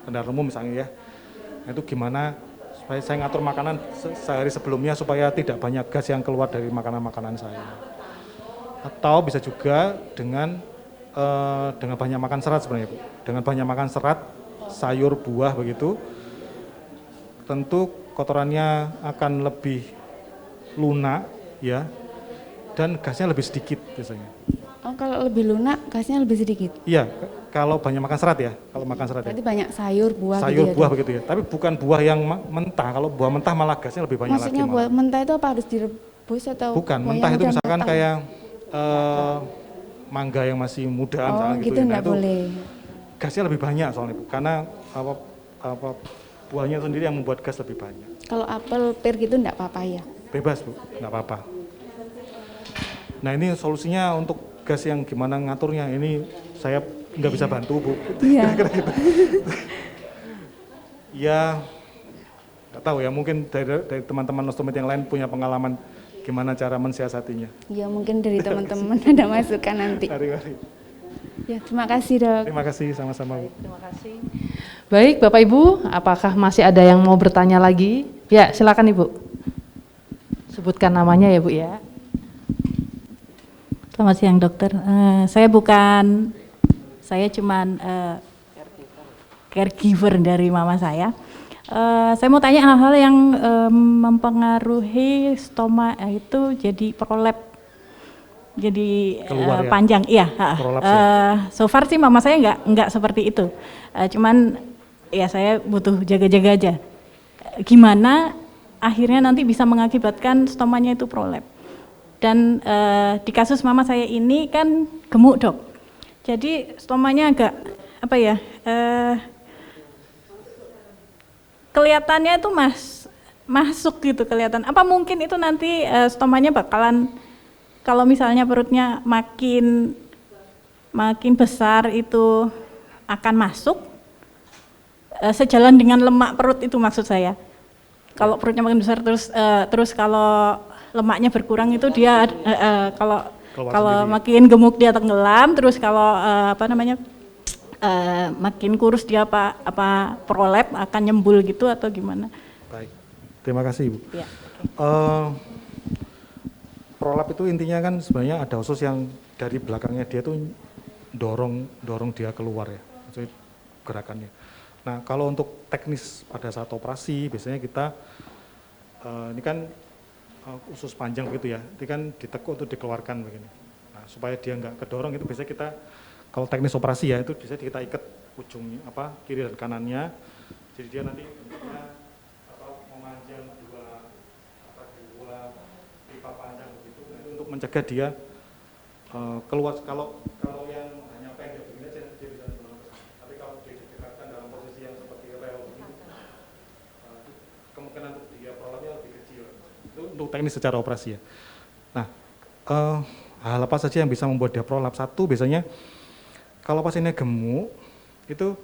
kendaraan umum misalnya ya. Nah, itu gimana supaya saya ngatur makanan sehari sebelumnya supaya tidak banyak gas yang keluar dari makanan-makanan saya. Atau bisa juga dengan banyak makan serat sebenarnya Bu. Dengan banyak makan serat, sayur, buah begitu, tentu kotorannya akan lebih lunak ya, dan gasnya lebih sedikit biasanya. Oh, kalau lebih lunak, gasnya lebih sedikit. Iya, kalau banyak makan serat ya, kalau makan serat Berarti ya. banyak sayur, buah Sayur, gitu ya, buah Dok? begitu ya, tapi bukan buah yang mentah. Kalau buah mentah malah gasnya lebih banyak Maksudnya lagi. buah Malah. mentah itu apa, harus direbus atau Bukan, buah mentah yang itu udah misalkan matang? kayak mangga yang masih muda Oh misalkan gitu ya. Nah, enggak itu boleh. gasnya lebih banyak soalnya Bu, karena apa buahnya sendiri yang membuat gas lebih banyak. Kalau apel, pir gitu enggak apa-apa ya? Bebas Bu, nggak apa-apa. Nah ini solusinya untuk gas yang gimana ngaturnya, ini saya nggak bisa bantu Bu. Iya. Kira-kira gitu. Ya nggak tahu ya, mungkin dari teman-teman ostomed yang lain punya pengalaman gimana cara mensiasatinya. Ya mungkin dari teman-teman ada masukan nanti. Mari. Ya terima kasih Dok. Terima kasih sama-sama Bu. Terima kasih. Baik, Bapak Ibu, apakah masih ada yang mau bertanya lagi? Ya, silakan Ibu. Sebutkan namanya ya Bu ya. Selamat siang dokter. Saya cuman caregiver dari mama saya. Saya mau tanya hal-hal yang mempengaruhi stoma itu jadi prolap, jadi Keluar ya? panjang. Iya. Prolaps ya? So far sih mama saya nggak seperti itu. Cuman ya saya butuh jaga-jaga aja. Gimana akhirnya nanti bisa mengakibatkan stomanya itu prolap. Dan di kasus mama saya ini kan gemuk Dok. Jadi stomanya agak apa ya? Kelihatannya itu masuk gitu kelihatan. Apa mungkin itu nanti stomanya bakalan kalau misalnya perutnya makin besar itu akan masuk sejalan dengan lemak perut itu maksud saya. Kalau perutnya makin besar terus kalau lemaknya berkurang itu dia kalau makin gemuk dia tenggelam, terus kalau makin kurus dia prolap akan nyembul gitu atau gimana? Baik, terima kasih Ibu. Ya. Prolap itu intinya kan sebenarnya ada usus yang dari belakangnya dia tuh dorong dia keluar ya, maksudnya gerakannya. Nah kalau untuk teknis pada saat operasi biasanya kita ini kan usus panjang begitu ya, ini kan ditekuk untuk dikeluarkan begini. Nah supaya dia nggak kedorong itu biasanya kita kalau teknis operasi ya itu bisa kita ikat ujungnya kiri dan kanannya, jadi dia nanti bentuknya memanjang dua pipa panjang begitu. Nah, itu untuk mencegah dia keluar. Kalau yang hanya pendek begini dia bisa dorong ke sana. Tapi kalau dia didekatkan dalam posisi yang seperti rel begini, kemungkinan untuk dia prolapsnya lebih kecil. Itu untuk teknis secara operasi ya. Nah, hal apa saja yang bisa membuat dia prolaps? Satu biasanya kalau pasiennya gemuk itu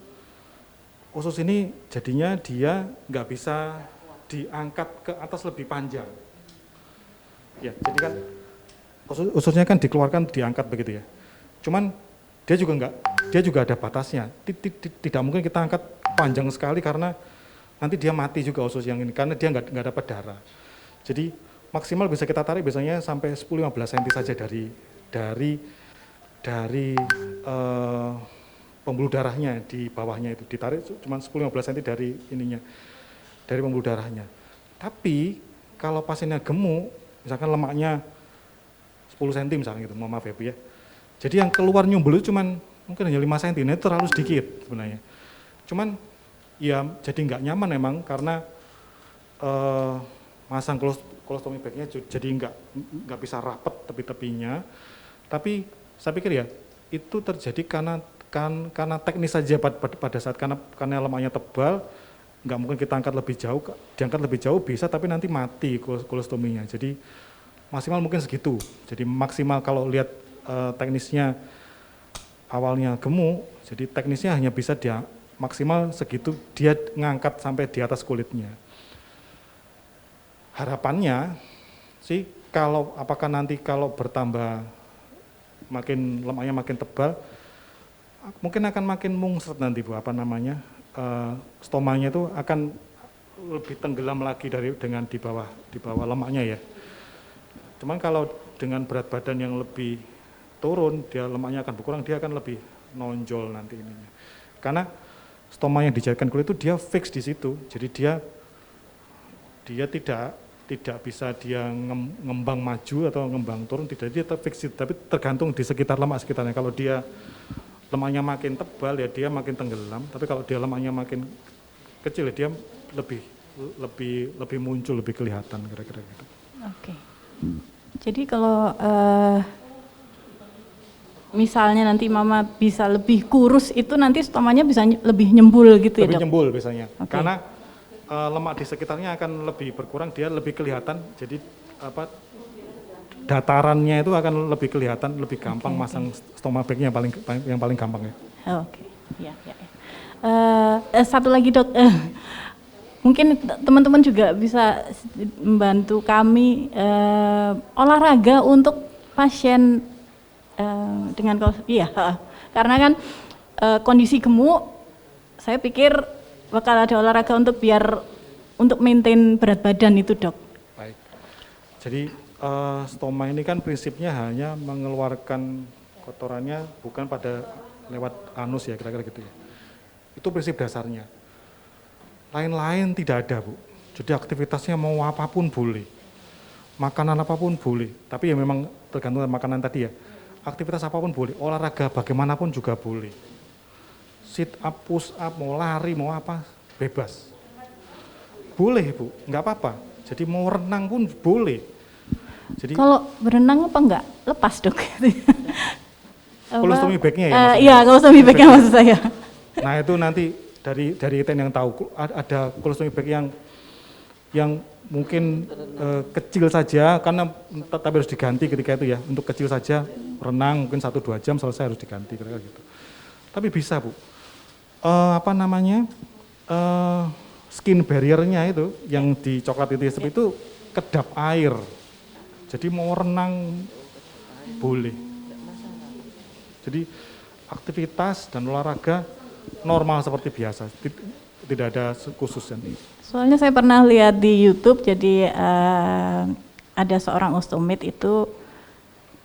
usus ini jadinya dia nggak bisa diangkat ke atas lebih panjang. Ya, jadi kan ususnya kan dikeluarkan diangkat begitu ya. Cuman dia juga ada batasnya. Tidak mungkin kita angkat panjang sekali karena nanti dia mati juga usus yang ini karena dia nggak dapat darah. Jadi maksimal bisa kita tarik biasanya sampai 10-15 cm saja dari pembuluh darahnya di bawahnya itu ditarik cuma 10-15 cm dari ininya, dari pembuluh darahnya. Tapi kalau pasiennya gemuk, misalkan lemaknya 10 cm misalnya gitu, maaf ya Bu ya. Jadi yang keluar nyumbul itu cuman mungkin hanya 5 cm, itu terlalu sedikit sebenarnya. Cuman ya jadi nggak nyaman memang karena masang colostomy bagnya jadi nggak bisa rapat tepi-tepinya. Tapi saya pikir ya itu terjadi karena teknis saja pada saat karena lemaknya tebal, nggak mungkin kita angkat lebih jauh, diangkat lebih jauh bisa tapi nanti mati kolostominya. Jadi maksimal mungkin segitu. Jadi maksimal kalau lihat teknisnya awalnya gemuk, jadi teknisnya hanya bisa dia maksimal segitu, dia ngangkat sampai di atas kulitnya. Harapannya sih kalau apakah nanti kalau bertambah makin lemaknya makin tebal, mungkin akan makin mungset nanti Bu, stomanya itu akan lebih tenggelam lagi dengan di bawah lemaknya ya. Cuman kalau dengan berat badan yang lebih turun, dia lemaknya akan berkurang, dia akan lebih nonjol nanti ininya. Karena stoma yang dijadikan kulit itu dia fix di situ, jadi dia tidak bisa dia ngembang maju atau ngembang turun, tidak, dia fix, tapi tergantung di sekitar lemak sekitarnya. Kalau dia lemaknya makin tebal ya dia makin tenggelam, tapi kalau dia lemaknya makin kecil ya dia lebih muncul, lebih kelihatan kira-kira gitu. Oke. Jadi kalau misalnya nanti mama bisa lebih kurus, itu nanti stomanya bisa lebih nyembul gitu ya, Dok? Lebih nyembul biasanya, Okay. karena lemak di sekitarnya akan lebih berkurang, dia lebih kelihatan, jadi datarannya itu akan lebih kelihatan, lebih gampang masang stoma bagnya yang paling gampang ya. Oke, ya. Satu lagi, Dok, mungkin teman-teman juga bisa membantu kami olahraga untuk pasien dengan karena kan kondisi gemuk, saya pikir bakal ada olahraga untuk maintain berat badan itu, Dok. Baik, jadi stoma ini kan prinsipnya hanya mengeluarkan kotorannya bukan pada lewat anus ya, kira-kira gitu ya. Itu prinsip dasarnya. Lain-lain tidak ada, Bu. Jadi aktivitasnya mau apapun boleh, makanan apapun boleh, tapi ya memang tergantung makanan tadi ya. Aktivitas apapun boleh, olahraga bagaimanapun juga boleh. Sit up, push up, mau lari, mau apa, bebas. Boleh Bu, nggak apa-apa. Jadi mau renang pun boleh. Jadi kalau berenang apa enggak? Lepas, Dok. Colostomy bagnya ya? Iya, colostomy bagnya maksud saya. Nah itu nanti dari Iten yang tahu, ada colostomy bag yang mungkin kecil saja, karena tapi harus diganti ketika itu ya, untuk kecil saja, renang mungkin 1-2 jam selesai harus diganti, kira-kira gitu. Tapi bisa Bu, skin barrier-nya itu, yang di coklat itu kedap air, jadi mau renang boleh. Jadi aktivitas dan olahraga normal seperti biasa, tidak ada khususnya. Soalnya saya pernah lihat di YouTube, jadi ada seorang ostomit itu,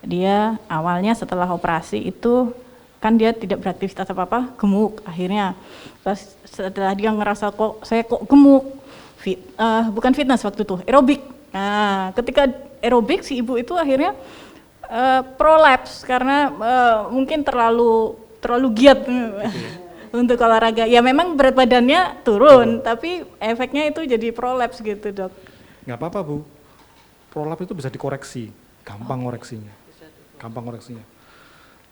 dia awalnya setelah operasi itu kan dia tidak beraktivitas apa-apa, gemuk akhirnya. Terus setelah dia ngerasa saya kok gemuk, bukan fitness waktu itu, aerobik. Nah, ketika aerobik si ibu itu akhirnya prolapse karena mungkin terlalu giat untuk olahraga. Ya memang berat badannya turun, tapi efeknya itu jadi prolapse gitu, Dok. Nggak apa-apa Bu, prolapse itu bisa dikoreksi, gampang koreksinya.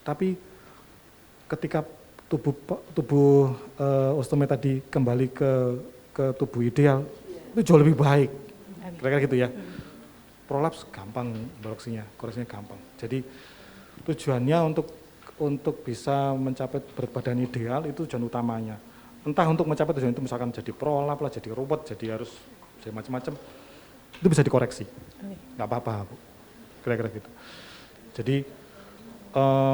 Tapi ketika tubuh ostomy tadi kembali ke tubuh ideal, itu jauh lebih baik, kira-kira gitu ya. Prolapse gampang koreksinya gampang. Jadi tujuannya untuk bisa mencapai berat badan ideal itu tujuan utamanya. Entah untuk mencapai tujuan itu misalkan jadi prolap lah, jadi ruwet, jadi harus jadi macam-macam, itu bisa dikoreksi, nggak apa-apa Bu, kira-kira gitu. Jadi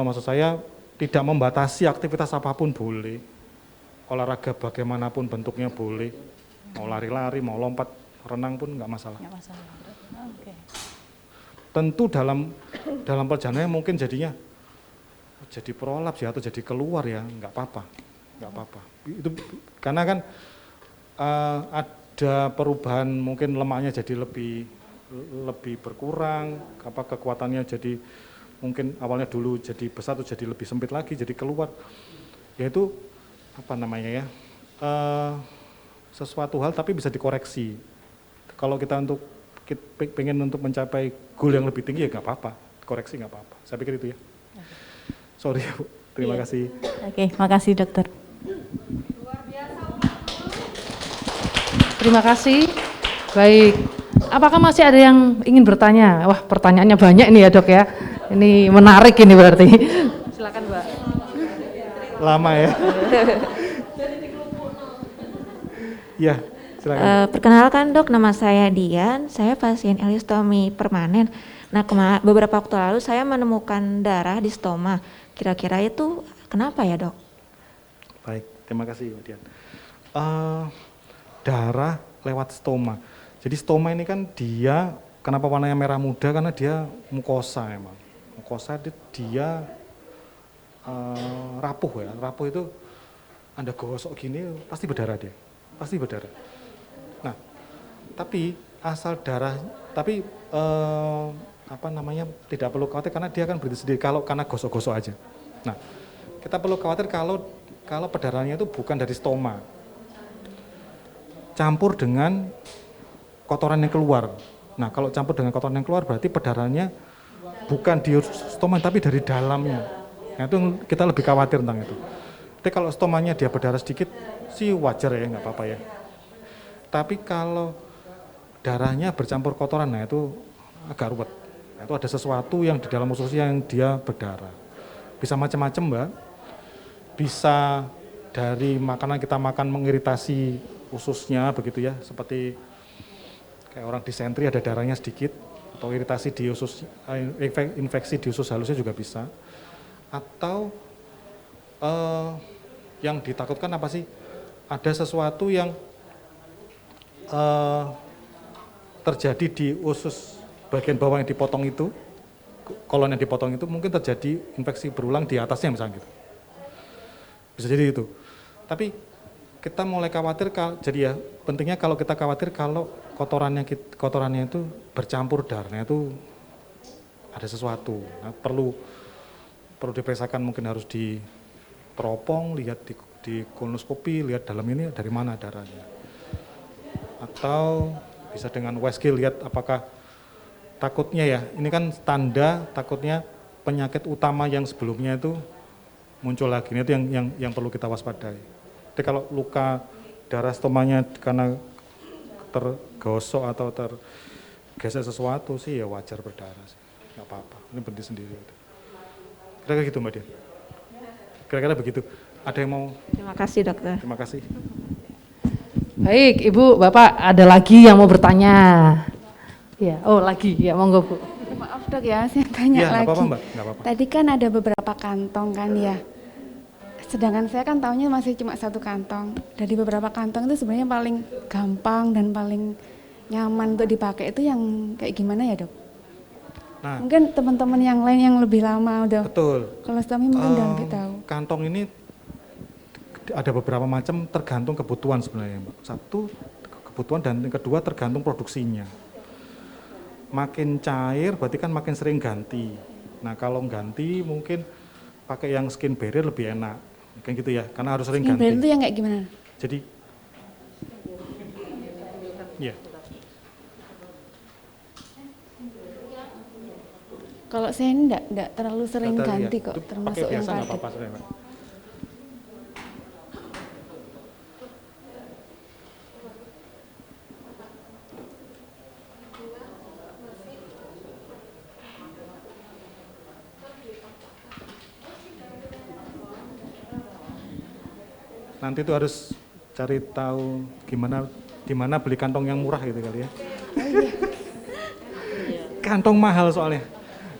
maksud saya tidak membatasi aktivitas apapun boleh, olahraga bagaimanapun bentuknya boleh, mau lari-lari, mau lompat, renang pun nggak masalah. Nggak masalah. Okay. Tentu dalam perjalanannya mungkin jadinya jadi prolaps ya, atau jadi keluar ya, nggak apa-apa. Itu karena kan ada perubahan, mungkin lemaknya jadi lebih berkurang, kekuatannya jadi mungkin awalnya dulu jadi besar tuh jadi lebih sempit lagi, jadi keluar. Yaitu sesuatu hal tapi bisa dikoreksi. Kalau kita pengen untuk mencapai goal yang lebih tinggi ya nggak apa-apa, koreksi nggak apa-apa. Saya pikir itu ya. Sorry Bu, terima kasih. Oke, makasih Dokter. Terima kasih. Baik, apakah masih ada yang ingin bertanya? Wah, pertanyaannya banyak nih ya dok ya. Ini menarik ini berarti. Silakan Mbak. Lama ya. Ya, silakan. Perkenalkan dok, nama saya Dian, saya pasien ileostomi permanen. Nah, beberapa waktu lalu saya menemukan darah di stoma. Kira-kira itu kenapa ya dok? Baik, terima kasih Mbak Dian. Darah lewat stoma. Jadi stoma ini kan dia, kenapa warnanya merah muda? Karena dia mukosa emang. Mukosa dia rapuh ya. Rapuh itu Anda gosok gini pasti berdarah dia. Pasti berdarah. Nah, tapi asal darah, tapi tidak perlu khawatir karena dia akan berhenti sendiri kalau karena gosok-gosok aja. Nah, kita perlu khawatir kalau perdarahannya itu bukan dari stoma, campur dengan kotoran yang keluar. Nah, kalau campur dengan kotoran yang keluar berarti perdarahannya bukan di stoma tapi dari dalamnya. Nah, itu kita lebih khawatir tentang itu. Tapi kalau stomanya dia berdarah sedikit sih wajar ya, nggak apa-apa ya. Tapi kalau darahnya bercampur kotoran, nah itu agak ruwet. Nah, itu ada sesuatu yang di dalam ususnya yang dia berdarah. Bisa macam-macam Mbak. Bisa dari makanan kita makan mengiritasi ususnya begitu ya, seperti kayak orang disentri ada darahnya sedikit, atau iritasi di usus, infeksi di usus halusnya juga bisa. Atau yang ditakutkan apa sih? Ada sesuatu yang terjadi di usus bagian bawah yang dipotong itu, kolon yang dipotong itu mungkin terjadi infeksi berulang di atasnya misalnya gitu. Bisa jadi itu. Tapi kita mulai khawatir, jadi ya pentingnya kalau kita khawatir kalau kotorannya itu bercampur darahnya itu ada sesuatu. Nah, perlu diperiksakan, mungkin harus diteropong, lihat di kolonoskopi, lihat dalam ini dari mana darahnya. Atau bisa dengan USG lihat apakah takutnya ya, ini kan tanda takutnya penyakit utama yang sebelumnya itu muncul lagi. Ini itu yang perlu kita waspadai. Jadi kalau luka darah stomanya karena tergosok atau tergesek sesuatu sih ya wajar berdarah sih, nggak apa-apa. Ini berhenti sendiri. Kira-kira gitu Mbak Dian. Kira-kira begitu. Ada yang mau? Terima kasih dokter. Terima kasih. Baik, Ibu, Bapak ada lagi yang mau bertanya? Ya, oh lagi, ya monggo Bu. Maaf dok ya, saya tanya Ya, lagi. nggak apa-apa Mbak, nggak apa-apa. Tadi kan ada beberapa kantong kan ya. Sedangkan saya kan taunya masih cuma satu kantong. Dari beberapa kantong itu sebenarnya paling gampang dan paling nyaman untuk dipakai itu yang kayak gimana ya dok? Nah, Mungkin teman-teman yang lain yang lebih lama udah betul. kolostomi mungkin udah lebih tahu. Kantong ini ada beberapa macam tergantung kebutuhan sebenarnya Mbak. Satu kebutuhan dan yang kedua tergantung produksinya. Makin cair berarti kan makin sering ganti. Nah kalau ganti mungkin pakai yang skin barrier lebih enak. Kayak gitu ya, karena harus sering Skin ganti. barrier itu yang kayak gimana? Jadi, ya. Kalau saya ini enggak terlalu sering Kata, ganti ya. kok, Itu termasuk pakai yang biasa nggak padat. apa-apa sebenarnya, Mbak. Nanti itu harus cari tahu di mana beli kantong yang murah gitu kali ya. Kantong mahal soalnya.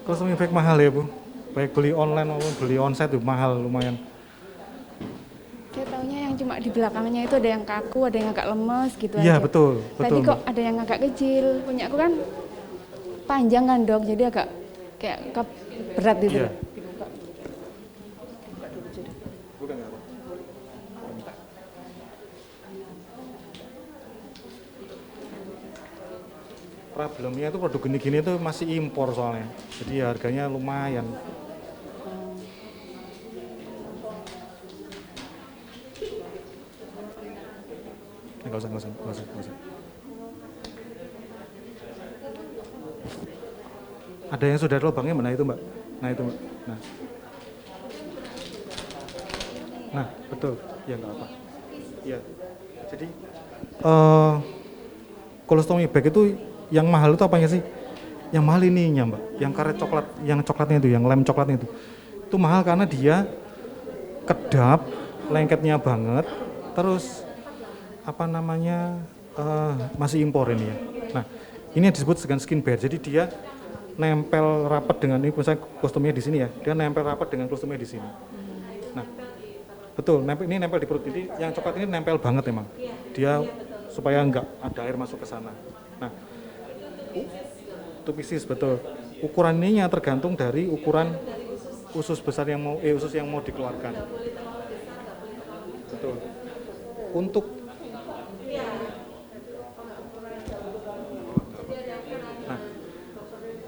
Kolostomi bag mahal ya Bu. Baik beli online maupun beli onsite itu mahal lumayan. Saya taunya yang cuma di belakangnya itu ada yang kaku, ada yang agak lemes gitu Iya aja. betul. Tadi Mbak. kok ada yang agak kecil, punya aku kan panjang kan dok, jadi agak kayak berat gitu. Iya. Problemnya itu produk gini-gini itu masih impor soalnya, jadi harganya lumayan. Nggak usah. Ada yang sudah ada lubangnya mana itu Mbak? Nah itu Mbak. Nah betul, ya nggak apa. Ya, jadi kolostomi bag itu yang mahal itu apanya sih? Yang mahal ininya Mbak, yang karet coklat, yang coklatnya itu, yang lem coklatnya itu. Itu mahal karena dia kedap, lengketnya banget, terus apa namanya masih impor ini ya. Nah, ini yang disebut dengan skin barrier. Jadi dia nempel rapat dengan ini, misalnya kostumnya di sini ya, dia nempel rapat dengan kostumnya di sini. Nah, betul, ini nempel di perut. Jadi yang coklat ini nempel banget emang. Dia supaya enggak ada air masuk ke sana. Nah, two pieces betul. Ukuran ininya tergantung dari ukuran usus besar yang mau usus yang mau dikeluarkan. Betul. Untuk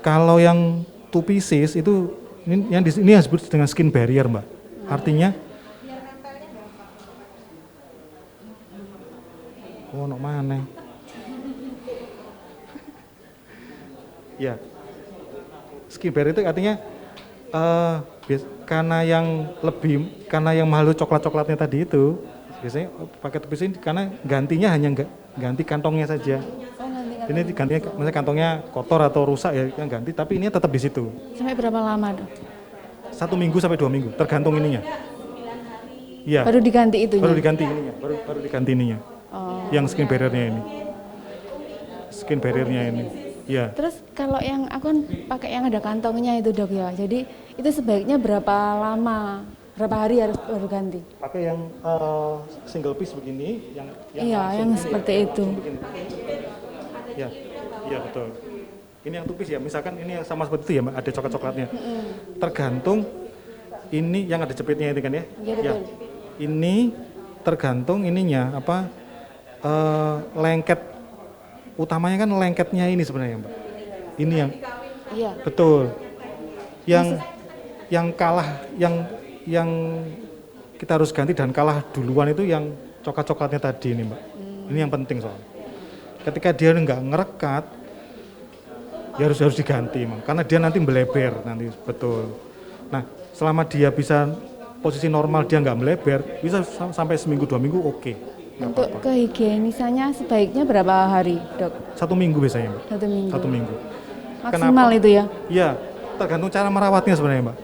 kalau yang two pieces itu ini yang disebut dengan skin barrier Mbak. Artinya no mana? Ya, skin barrier itu artinya karena yang mahal coklatnya tadi itu biasanya pakai two pieces karena gantinya hanya ganti kantongnya saja. Ini gantinya, misalnya kantongnya kotor atau rusak ya yang ganti, tapi ini tetap di situ. Sampai berapa lama dok? 1 minggu sampai 2 minggu, tergantung ininya. Iya. Baru diganti itunya? Baru diganti ininya, baru diganti ininya. Oh. Yang skin barrier-nya ini. Skin barrier-nya ini. Iya. Terus kalau yang aku kan pakai yang ada kantongnya itu dok ya, jadi itu sebaiknya berapa lama? Berapa hari harus baru ganti? Pakai yang single piece begini, yang iya, yang seperti itu. Ya, iya betul. Ini yang tupis ya, misalkan ini yang sama seperti itu ya, Mbak, ada coklat-coklatnya. Tergantung ini yang ada jepitnya itu kan ya? Iya betul. Ya. Ini tergantung ininya apa lengket utamanya kan lengketnya ini sebenarnya Mbak. Ini yang iya. Betul. Yang kalah yang kita harus ganti dan kalah duluan itu yang coklat-coklatnya tadi ini Mbak. Ini yang penting soalnya. Ketika dia nggak ngerekat, ya harus diganti, Mang. Karena dia nanti melebar nanti betul. Nah, selama dia bisa posisi normal dia nggak melebar, bisa sampai seminggu 2 minggu oke. Untuk kehigienisannya sebaiknya berapa hari, dok? 1 minggu biasanya, Mbak. 1 minggu. 1 minggu. Maksimal Kenapa? itu ya? Iya, tergantung cara merawatnya sebenarnya, Mbak.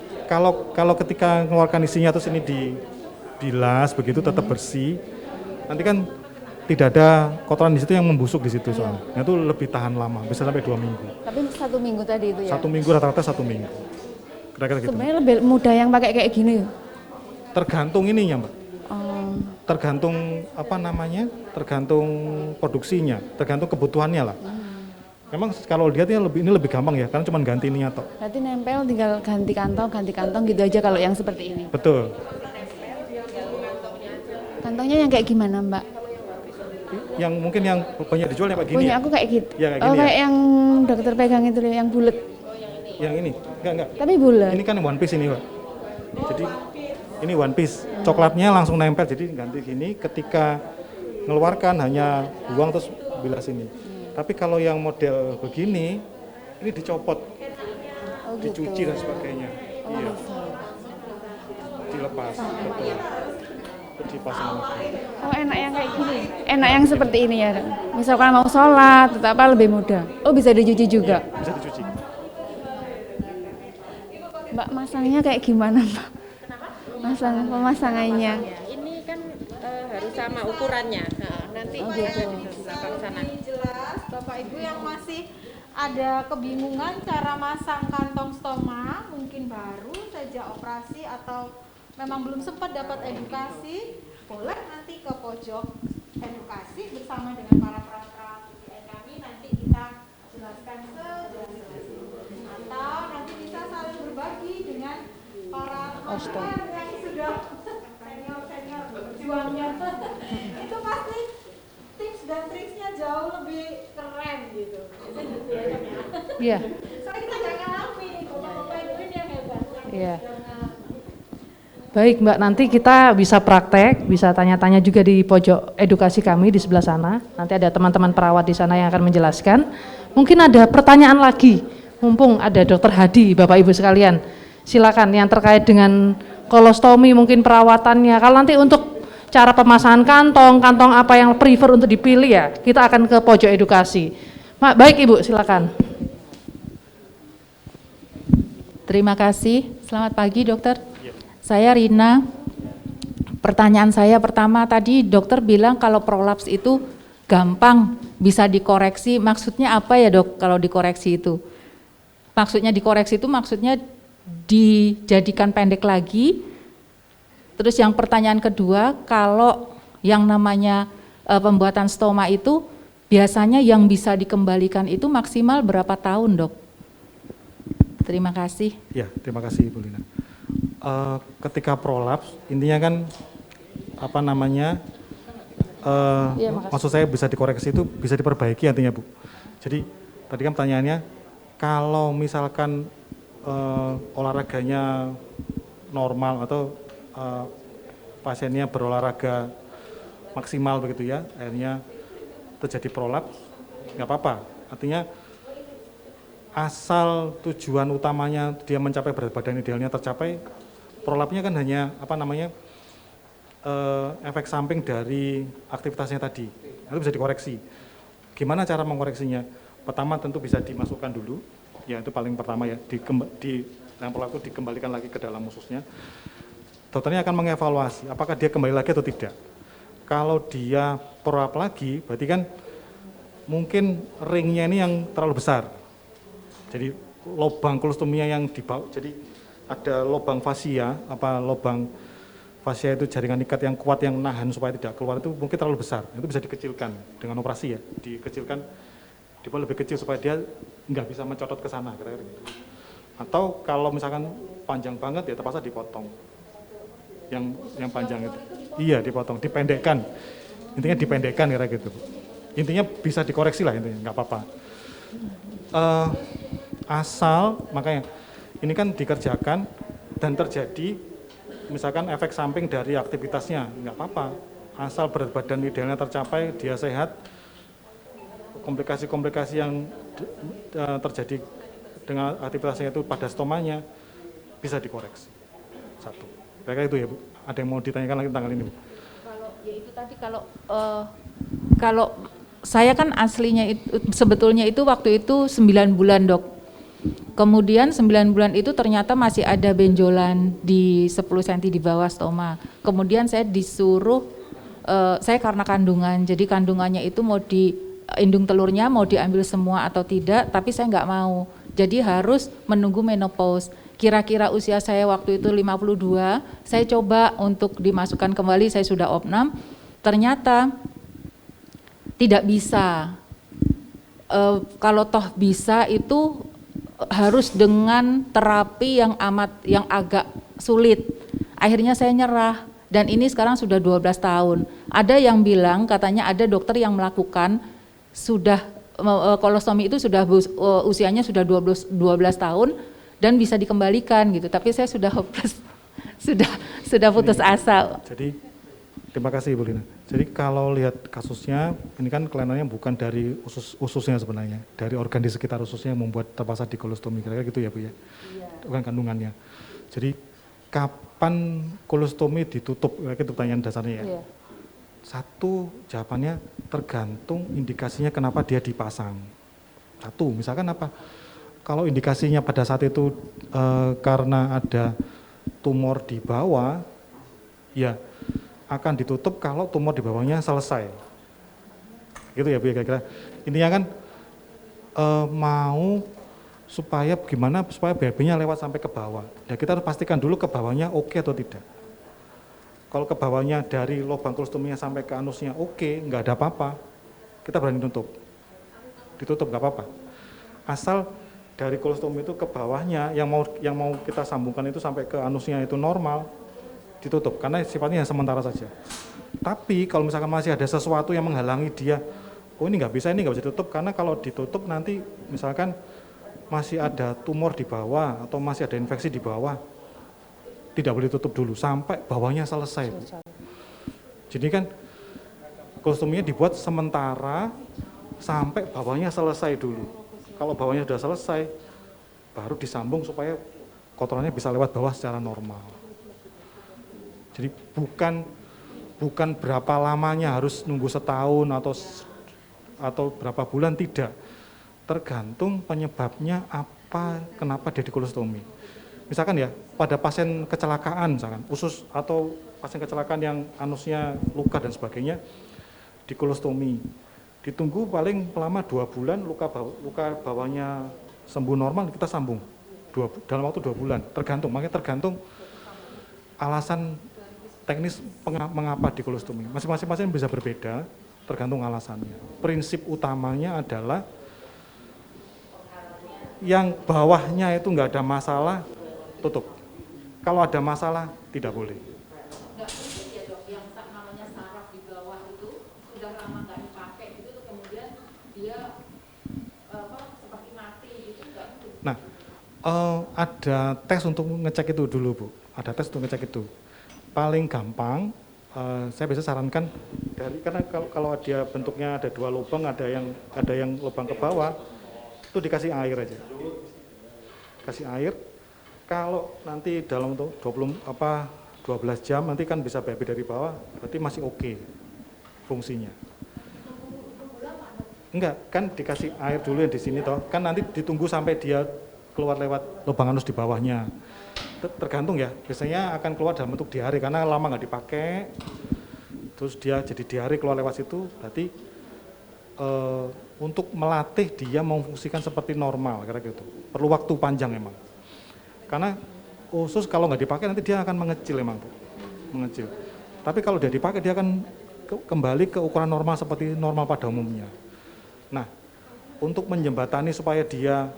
Kalau ketika mengeluarkan isinya terus ini dibilas begitu tetap bersih, nanti kan tidak ada kotoran di situ yang membusuk di situ soalnya. Nah, itu lebih tahan lama, bisa sampai 2 minggu. Tapi 1 minggu tadi itu ya? 1 minggu rata-rata 1 minggu. Kira-kira gitu. Sebenarnya lebih mudah yang pakai kayak gini. Tergantung ininya, Mbak. Oh. Tergantung apa namanya? Tergantung produksinya, tergantung kebutuhannya lah. Memang kalau lihatnya ini lebih gampang ya, karena cuma ganti ininya tok. Berarti nempel tinggal ganti kantong gitu aja kalau yang seperti ini. Betul. Kantongnya yang kayak gimana, Mbak? Yang mungkin yang banyak dijual yang kayak gini. Punya Ya? aku kayak gitu. Ya, kayak gini kayak ya? yang dokter pegang itu loh, yang bulat. Yang ini, enggak. Tapi bulat. Ini kan one piece ini, Pak. Jadi ini one piece. Coklatnya langsung nempel, jadi ganti gini. Ketika mengeluarkan hanya buang terus bilas ini. Tapi kalau yang model begini, ini dicopot, Oh, dicuci gitu. dan sebagainya. Oh, Iya, bisa. dilepas. Betul. Dipasang lagi. Oh, enak yang kayak gini. Enak yang seperti ini ya. Dok? Misalkan mau sholat atau apa lebih mudah. Oh, bisa dicuci juga. Bisa dicuci. Mbak, masangnya kayak gimana, Mbak? Pemasangannya. Ini kan harus sama ukurannya. Nah, nanti Oh, ada gitu. di belakang sana. Jelas, Bapak Ibu yang masih ada kebingungan cara masang kantong stoma, mungkin baru saja operasi atau memang belum sempat dapat edukasi, boleh nanti ke pojok edukasi bersama dengan para perawat-perawat kami, nanti kita jelaskan sejelas-jelasnya. Atau nanti bisa saling berbagi dengan para teman-teman yang sudah senior berjuangnya. Itu pasti tips dan triksnya jauh lebih keren gitu. Iya. Soalnya kita nggak ngalamin nih, bapak-bapak ini yang hebat. Iya. Baik Mbak, nanti kita bisa praktek, bisa tanya-tanya juga di pojok edukasi kami di sebelah sana. Nanti ada teman-teman perawat di sana yang akan menjelaskan. Mungkin ada pertanyaan lagi, mumpung ada Dokter Hadi, Bapak Ibu sekalian. Silakan yang terkait dengan kolostomi, mungkin perawatannya. Kalau nanti untuk cara pemasangan kantong apa yang prefer untuk dipilih ya, kita akan ke pojok edukasi. Baik Ibu, silakan. Terima kasih. Selamat pagi, Dokter. Saya Rina. Pertanyaan saya pertama tadi dokter bilang kalau prolaps itu gampang, bisa dikoreksi. Maksudnya apa ya, Dok, kalau dikoreksi itu? Maksudnya dikoreksi itu maksudnya dijadikan pendek lagi. Terus yang pertanyaan kedua, kalau yang namanya pembuatan stoma itu biasanya yang bisa dikembalikan itu maksimal berapa tahun, Dok? Terima kasih. Ya, terima kasih Ibu Lina. Ketika prolaps, intinya kan apa namanya, maksud saya bisa dikoreksi itu bisa diperbaiki artinya Bu. Jadi tadi kan pertanyaannya, kalau misalkan olahraganya normal atau pasiennya berolahraga maksimal begitu ya, akhirnya terjadi prolaps, nggak apa-apa. Artinya asal tujuan utamanya dia mencapai berat badan idealnya tercapai, prolapsnya kan hanya apa namanya, efek samping dari aktivitasnya tadi, itu bisa dikoreksi. Gimana cara mengkoreksinya? Pertama tentu bisa dimasukkan dulu, ya itu paling pertama ya, yang pelaku dikembalikan lagi ke dalam ususnya. Dokternya akan mengevaluasi apakah dia kembali lagi atau tidak. Kalau dia prolap lagi, berarti kan mungkin ringnya ini yang terlalu besar. Jadi lubang kolostomia yang di bawah, jadi ada lubang fasia, lubang fasia itu jaringan ikat yang kuat yang nahan supaya tidak keluar, itu mungkin terlalu besar. Itu bisa dikecilkan dengan operasi ya, dikecilkan, dibuat lebih kecil supaya dia nggak bisa mencodot ke sana kira-kira gitu. Atau kalau misalkan panjang banget ya terpaksa dipotong. Yang panjang itu. Iya, dipotong, dipendekkan. Intinya dipendekkan kira-kira gitu. Intinya bisa dikoreksi lah intinya, nggak apa-apa. Asal makanya ini kan dikerjakan dan terjadi misalkan efek samping dari aktivitasnya, nggak apa-apa, asal berat badan idealnya tercapai, dia sehat, komplikasi-komplikasi yang terjadi dengan aktivitasnya itu pada stomanya bisa dikoreksi. Satu, kira-kira itu ya Bu. Ada yang mau ditanyakan lagi tentang hal ini Bu? Kalau ya itu tadi kalau saya kan aslinya itu, sebetulnya itu waktu itu 9 bulan Dok. Kemudian 9 bulan itu ternyata masih ada benjolan di 10 cm di bawah stoma. Kemudian saya disuruh, saya karena kandungan, jadi kandungannya itu mau indung telurnya mau diambil semua atau tidak, tapi saya nggak mau. Jadi harus menunggu menopause. Kira-kira usia saya waktu itu 52, saya coba untuk dimasukkan kembali, saya sudah opnam, ternyata tidak bisa. Kalau toh bisa itu harus dengan terapi yang agak sulit. Akhirnya saya nyerah dan ini sekarang sudah 12 tahun. Ada yang bilang katanya ada dokter yang melakukan sudah kolostomi itu sudah usianya sudah 12 tahun dan bisa dikembalikan gitu. Tapi saya sudah hopeless, sudah putus asa. Jadi terima kasih Bu Lina. Jadi kalau lihat kasusnya, ini kan kelainannya bukan dari ususnya sebenarnya, dari organ di sekitar ususnya yang membuat terpaksa di kolostomi, kira-kira gitu ya Bu ya? Iya. Bukan kandungannya. Jadi kapan kolostomi ditutup, itu pertanyaan dasarnya ya? Iya. Satu, jawabannya tergantung indikasinya kenapa dia dipasang. Satu, misalkan apa? Kalau indikasinya pada saat itu karena ada tumor di bawah, ya akan ditutup kalau tumor di bawahnya selesai. Gitu ya Bu, kira-kira. Intinya kan mau supaya gimana supaya BAB-nya lewat sampai ke bawah. Ya kita harus pastikan dulu ke bawahnya oke atau tidak. Kalau ke bawahnya dari lubang kolostominya sampai ke anusnya oke, nggak ada apa-apa, kita berani tutup. Ditutup nggak apa-apa. Asal dari kolostomi itu ke bawahnya yang mau kita sambungkan itu sampai ke anusnya itu normal, ditutup karena sifatnya sementara saja. Tapi kalau misalkan masih ada sesuatu yang menghalangi dia, oh ini nggak bisa ditutup, karena kalau ditutup nanti misalkan masih ada tumor di bawah atau masih ada infeksi di bawah, tidak boleh tutup dulu sampai bawahnya selesai. Jadi kan kolostominya dibuat sementara sampai bawahnya selesai dulu. Kalau bawahnya sudah selesai, baru disambung supaya kotorannya bisa lewat bawah secara normal. Jadi bukan bukan berapa lamanya harus nunggu setahun atau berapa bulan, tidak. Tergantung penyebabnya apa, kenapa dia di kolostomi. Misalkan ya, pada pasien kecelakaan misalkan, usus atau pasien kecelakaan yang anusnya luka dan sebagainya, di kolostomi. Ditunggu paling lama 2 bulan, luka bawahnya sembuh normal, kita sambung dalam waktu 2 bulan. Makanya tergantung alasan teknis mengapa di kolostomi. Masing-masing pasien bisa berbeda, tergantung alasannya. Prinsip utamanya adalah yang bawahnya itu nggak ada masalah, tutup. Kalau ada masalah, tidak boleh. Nggak mungkin ya dok, yang namanya saraf di bawah itu sudah lama nggak dipakai gitu, kemudian dia seperti mati gitu, nggak mungkin. Nah, ada tes untuk ngecek itu dulu Bu. Ada tes untuk ngecek itu. Paling gampang, saya bisa sarankan karena kalau dia bentuknya ada 2 lubang, ada yang lubang ke bawah, itu dikasih air aja. Kasih air. Kalau nanti dalam 12 jam nanti kan bisa BAB dari bawah, berarti masih oke fungsinya. Enggak, kan dikasih air dulu yang di sini toh. Kan nanti ditunggu sampai dia keluar lewat lubang anus di bawahnya. Tergantung ya, biasanya akan keluar dalam bentuk diare karena lama nggak dipakai. Terus dia jadi diare keluar lewat situ, berarti untuk melatih dia memfungsikan seperti normal, kira gitu. Perlu waktu panjang emang. Karena usus kalau nggak dipakai nanti dia akan mengecil emang, Bu. Mengecil. Tapi kalau dia dipakai dia akan kembali ke ukuran normal seperti normal pada umumnya. Nah, untuk menjembatani supaya dia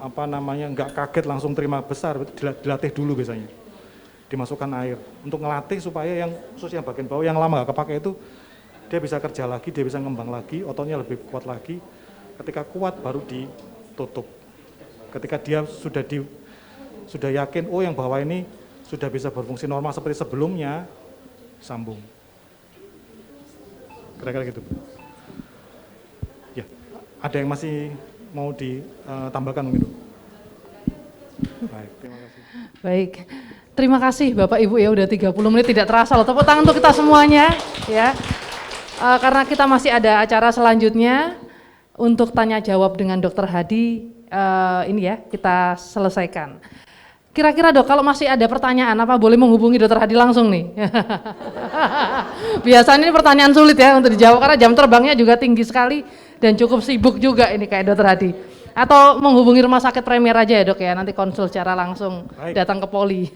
nggak kaget langsung terima besar, dilatih dulu biasanya. Dimasukkan air untuk ngelatih supaya yang usus yang bagian bawah yang lama nggak kepake itu dia bisa kerja lagi, dia bisa ngembang lagi, ototnya lebih kuat lagi. Ketika kuat baru ditutup. Ketika dia sudah yakin, oh yang bawah ini sudah bisa berfungsi normal seperti sebelumnya, sambung. Kira-kira gitu. Ya, ada yang masih mau ditambahkan mungkin? Baik, terima kasih. Baik, terima kasih Bapak Ibu ya, udah 30 menit tidak terasa loh. Tepuk tangan untuk kita semuanya ya. Karena kita masih ada acara selanjutnya untuk tanya jawab dengan Dr. Hadi, ini ya kita selesaikan. Kira-kira Dok, kalau masih ada pertanyaan apa boleh menghubungi Dr. Hadi langsung nih? Biasanya ini pertanyaan sulit ya untuk dijawab karena jam terbangnya juga tinggi sekali dan cukup sibuk juga ini kayak Dr. Hadi. Atau menghubungi Rumah Sakit Premier aja ya Dok ya, nanti konsul secara langsung. Baik. Datang ke Poli.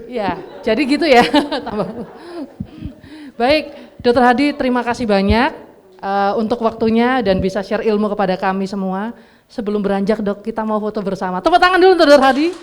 Ya, jadi gitu ya. Baik, Dr. Hadi terima kasih banyak untuk waktunya dan bisa share ilmu kepada kami semua. Sebelum beranjak Dok, kita mau foto bersama. Tepuk tangan dulu untuk Dr. Hadi.